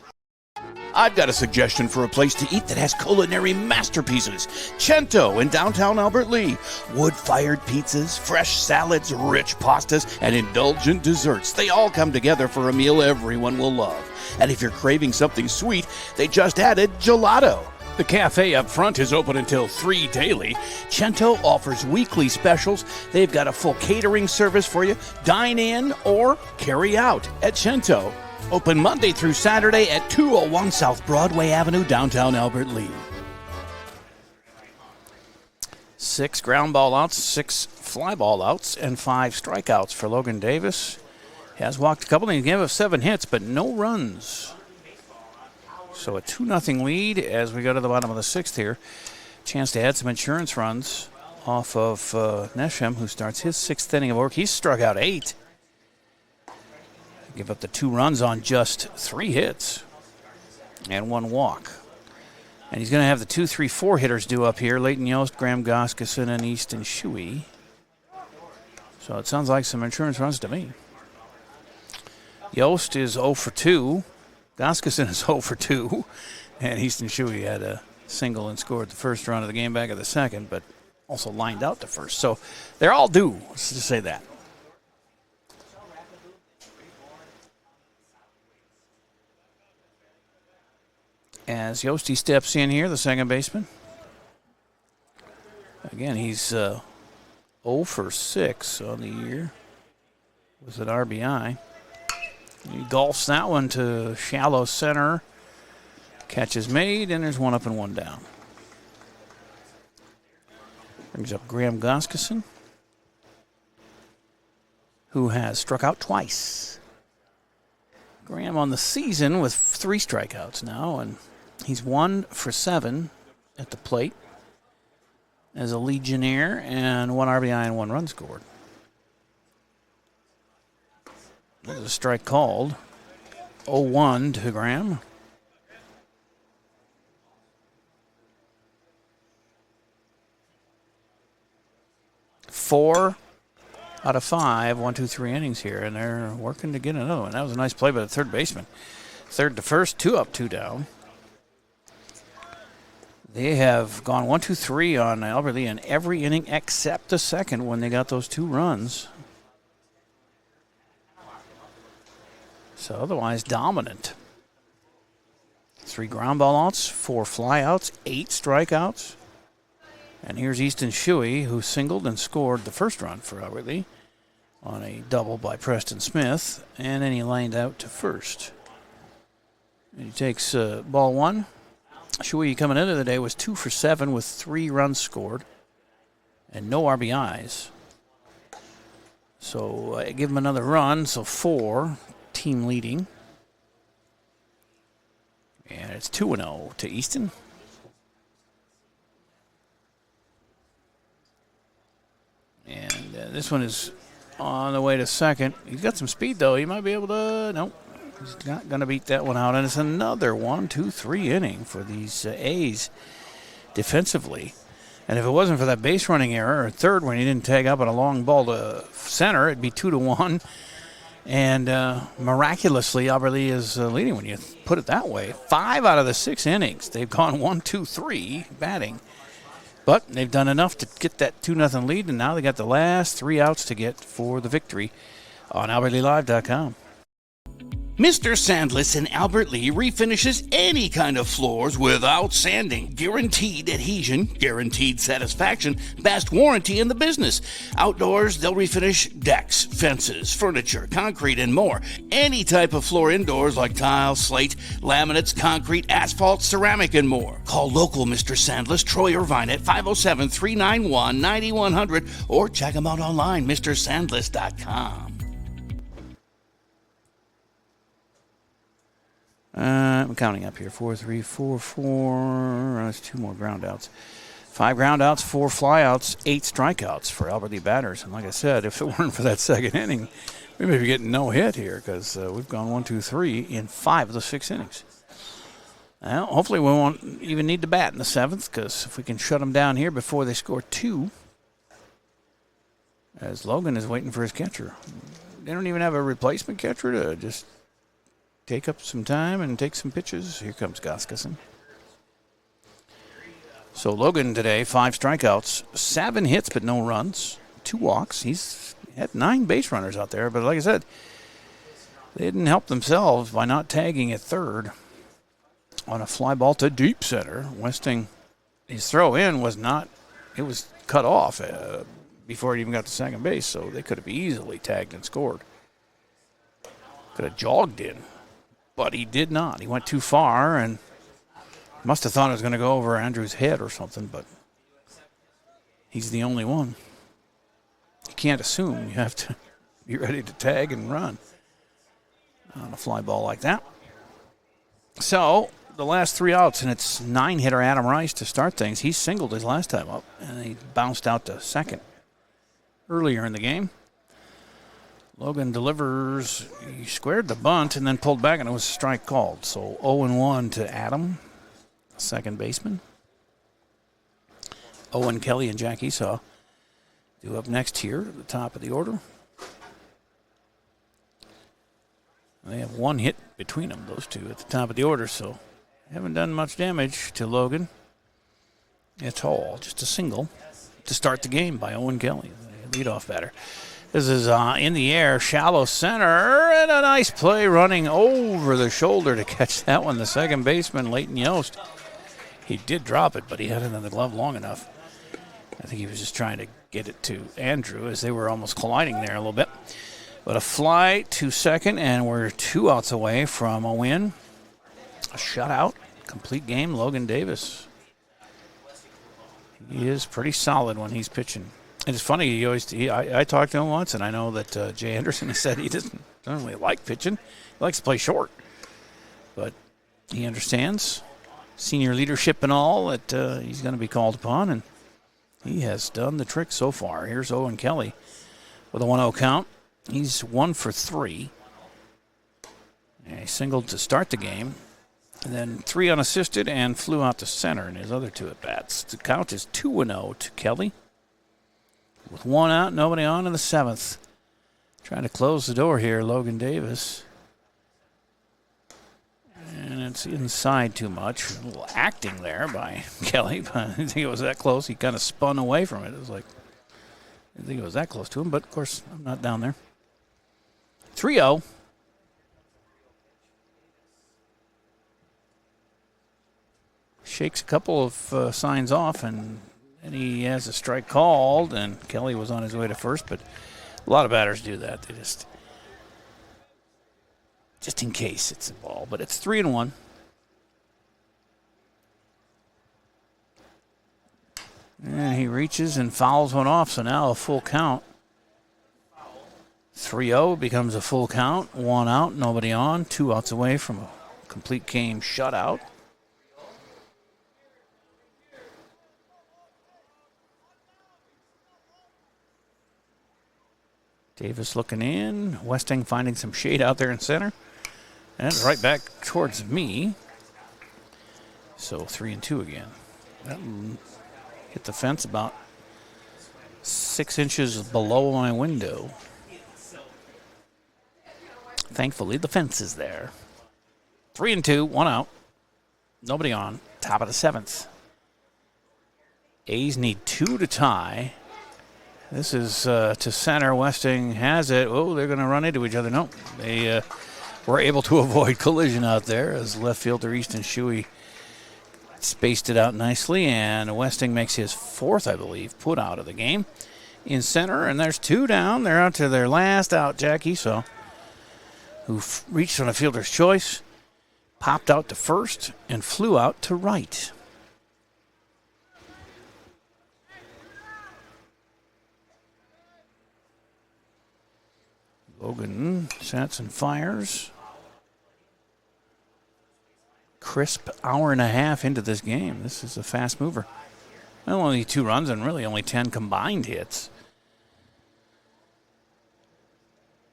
I've got a suggestion for a place to eat that has culinary masterpieces. Cento in downtown Albert Lee. Wood-fired pizzas, fresh salads, rich pastas, and indulgent desserts. They all come together for a meal everyone will love. And if you're craving something sweet, they just added gelato. The cafe up front is open until 3 daily. Cento offers weekly specials. They've got a full catering service for you. Dine in or carry out at Cento. Open Monday through Saturday at 201 South Broadway Avenue, downtown Albert Lee. 6 ground ball outs, 6 fly ball outs, and 5 strikeouts for Logan Davis. Has walked a couple, and he gave up 7 hits, but no runs. So a 2-0 lead as we go to the bottom of the 6th here. Chance to add some insurance runs off of Nesham, who starts his 6th inning of work. He's struck out 8. Give up the 2 runs on just 3 hits and 1 walk. And he's going to have the 2, 3, 4 hitters due up here. Leighton Yost, Graham Goskeson, and Easton Shuey. So it sounds like some insurance runs to me. Yost is 0 for 2. Goskeson is 0 for 2. And Easton Shuey had a single and scored the first run of the game, back of the second, but also lined out to first. So they're all due, let's just say that. As Yosti steps in here, the second baseman. Again, he's 0 for 6 on the year with an RBI. He golfs that one to shallow center. Catch is made, and there's 1 up and 1 down. Brings up Graham Goskeson, who has struck out twice. Graham on the season with 3 strikeouts now, and he's 1 for 7 at the plate as a Legionnaire, and 1 RBI and 1 run scored. There's a strike called. 0-1 to Graham. Four out of 5, 1, 2, 3 innings here, and they're working to get another one. That was a nice play by the third baseman. Third to first, 2 up, 2 down. They have gone 1, 2, 3 on Albert Lee in every inning except the second when they got those 2 runs. So otherwise dominant. 3 ground ball outs, 4 fly outs, 8 strikeouts. And here's Easton Shuey, who singled and scored the first run for Albert Lee on a double by Preston Smith. And then he lined out to first. And he takes ball 1. Shuey coming into the day was 2 for 7 with 3 runs scored and no RBIs. So I give him another run, so 4, team leading. it's 2-0 to Easton. And this one is on the way to second. He's got some speed, though. He might be able to. Nope. He's not going to beat that one out. And it's another 1-2-3 inning for these A's defensively. And if it wasn't for that base running error, or third when he didn't tag up on a long ball to center, it'd be 2-1. And miraculously, Alberley is leading when you put it that way. 5 out of the 6 innings, they've gone 1-2-3 batting. But they've done enough to get that 2-0 lead, and now they got the last 3 outs to get for the victory on AlbertLeeLive.com. Mr. Sandless in Albert Lee refinishes any kind of floors without sanding. Guaranteed adhesion, guaranteed satisfaction, best warranty in the business. Outdoors, they'll refinish decks, fences, furniture, concrete, and more. Any type of floor indoors like tile, slate, laminates, concrete, asphalt, ceramic, and more. Call local Mr. Sandless, Troy Irvine at 507-391-9100 or check him out online, MrSandless.com. I'm counting up here. 4, 3, 4, 4. That's 2 more ground outs. 5 ground outs, 4 flyouts, 8 strikeouts for Albert Lee batters. And like I said, if it weren't for that second inning, we may be getting no hit here because we've gone 1, 2, 3 in 5 of the 6 innings. Well, hopefully we won't even need to bat in the 7th because if we can shut them down here before they score 2, as Logan is waiting for his catcher. They don't even have a replacement catcher to just take up some time and take some pitches. Here comes Goskeson. So Logan today, 5 strikeouts, 7 hits but no runs, 2 walks. He's had 9 base runners out there, but like I said, they didn't help themselves by not tagging at third on a fly ball to deep center. Westing, his throw in was not, it was cut off before he even got to second base, so they could have easily tagged and scored. Could have jogged in. But he did not. He went too far and must have thought it was going to go over Andrew's head or something, but he's the only one. You can't assume. You have to be ready to tag and run on a fly ball like that. So the last 3 outs, and it's 9-hitter Adam Rice to start things. He singled his last time up, and he bounced out to second earlier in the game. Logan delivers, he squared the bunt and then pulled back, and it was a strike called. So 0-1 to Adam, second baseman. Owen Kelly and Jack Esau do up next here at the top of the order. They have 1 hit between them, those two, at the top of the order, so haven't done much damage to Logan at all. Just a single to start the game by Owen Kelly, the leadoff batter. This is in the air, shallow center, and a nice play running over the shoulder to catch that one. The second baseman, Leighton Yost. He did drop it, but he had it in the glove long enough. I think he was just trying to get it to Andrew as they were almost colliding there a little bit. But a fly to second, and we're 2 outs away from a win. A shutout, complete game, Logan Davis. He is pretty solid when he's pitching. It's funny, I talked to him once, and I know that Jay Anderson has said he doesn't really like pitching. He likes to play short. But he understands senior leadership and all that he's going to be called upon, and he has done the trick so far. Here's Owen Kelly with a 1-0 count. He's 1 for 3. And he singled to start the game, and then 3 unassisted and flew out to center in his other 2 at-bats. The count is 2-0 to Kelly. With 1 out, nobody on in the 7th. Trying to close the door here, Logan Davis. And it's inside too much. A little acting there by Kelly, but I didn't think it was that close. He kind of spun away from it. It was like, I didn't think it was that close to him, but of course, I'm not down there. 3-0. Shakes a couple of signs off, and he has a strike called, and Kelly was on his way to first, but a lot of batters do that. They just in case it's a ball, but it's 3-1. And he reaches and fouls one off, so now a full count. 3-0 becomes a full count, 1 out, nobody on, 2 outs away from a complete game shutout Davis looking in. Westing finding some shade out there in center. And right back towards me. So 3-2 again. That hit the fence about 6 inches below my window. Thankfully, the fence is there. 3-2, 1 out. Nobody on. Top of the 7th. A's need 2 to tie. This is to center. Westing has it. Oh, they're going to run into each other. No, they were able to avoid collision out there as left fielder Easton Shuey spaced it out nicely, and Westing makes his 4th, I believe, put out of the game in center, and there's 2 down. They're out to their last out. Jack Esau, who reached on a fielder's choice, popped out to first and flew out to right. Logan sets and fires. Crisp hour and a half into this game. This is a fast mover. Well, only 2 runs and really only 10 combined hits.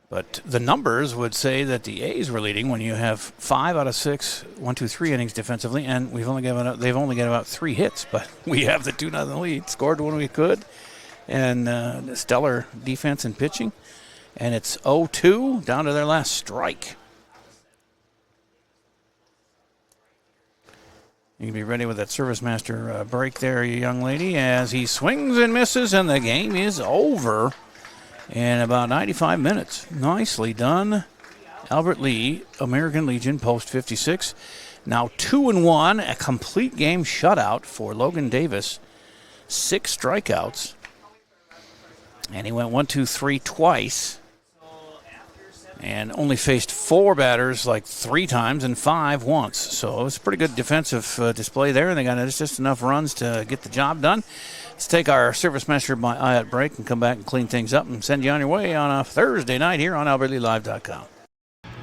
But the numbers would say that the A's were leading when you have 5 out of 6, 1, 2, 3 innings defensively, and they've only got about 3 hits, but we have the 2-0 lead. Scored when we could, and stellar defense and pitching. And it's 0-2 down to their last strike. You can be ready with that Service Master break there, you young lady, as he swings and misses, and the game is over in about 95 minutes. Nicely done. Albert Lee, American Legion, post 56. Now 2-1, a complete game shutout for Logan Davis. 6 strikeouts. And he went 1, 2, 3 twice. And only faced 4 batters like 3 times and 5 once. So it was a pretty good defensive display there, and they got just enough runs to get the job done. Let's take our Service Master by IAT break and come back and clean things up and send you on your way on a Thursday night here on AlbertLeeLive.com.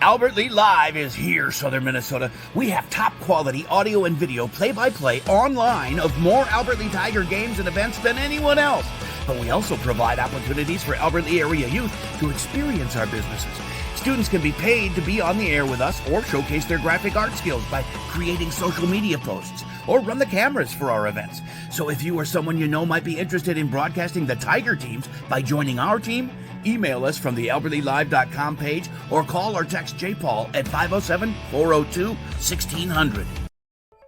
Albert Lee Live is here, Southern Minnesota. We have top-quality audio and video play-by-play online of more Albert Lee Tiger games and events than anyone else. But we also provide opportunities for Albert Lee area youth to experience our businesses. Students can be paid to be on the air with us or showcase their graphic art skills by creating social media posts or run the cameras for our events. So if you or someone you know might be interested in broadcasting the Tiger teams by joining our team, email us from the AlbertLeeLive.com page or call or text J. Paul at 507-402-1600.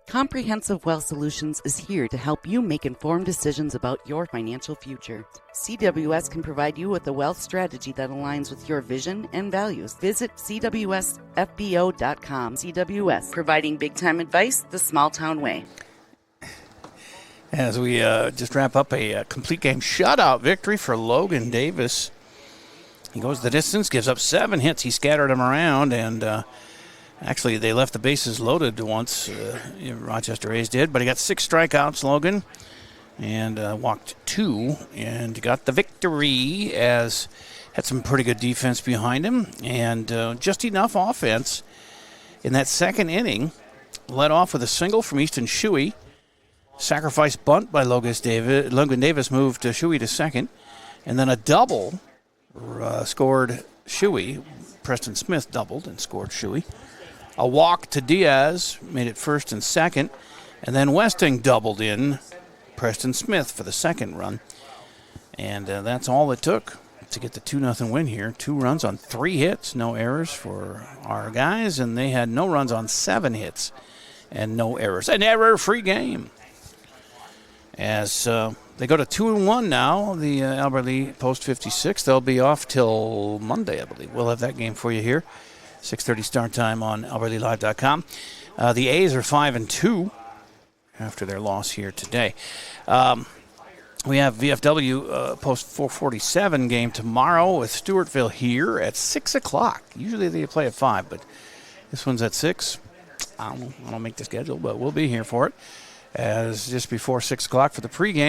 Comprehensive Wealth Solutions is here to help you make informed decisions about your financial future. CWS can provide you with a wealth strategy that aligns with your vision and values. Visit CWSFBO.com. CWS, providing big-time advice the small-town way. As we just wrap up a complete game shutout victory for Logan Davis. He goes the distance, gives up 7 hits. He scattered them around, and actually, they left the bases loaded once, Rochester A's did, but he got 6 strikeouts, Logan, and walked 2, and got the victory, as had some pretty good defense behind him, and just enough offense in that second inning. Led off with a single from Easton Shuey. Sacrifice bunt by Logan Davis moved Shuey to second, and then a double scored Shuey. Preston Smith doubled and scored Shuey. A walk to Diaz made it first and second, and then Westing doubled in Preston Smith for the second run. And that's all it took to get the 2-0 win here. 2 runs on 3 hits, no errors for our guys, and they had no runs on 7 hits and no errors. An error-free game. As they go to 2-1 now, the Albert Lee post 56. They'll be off till Monday, I believe. We'll have that game for you here. 6:30 start time on AlbertLeeLive.com. The A's are 5-2 after their loss here today. We have VFW post 447 game tomorrow with Stewartville here at 6 o'clock. Usually they play at 5, but this one's at 6. I don't make the schedule, but we'll be here for it. As just before 6 o'clock for the pregame.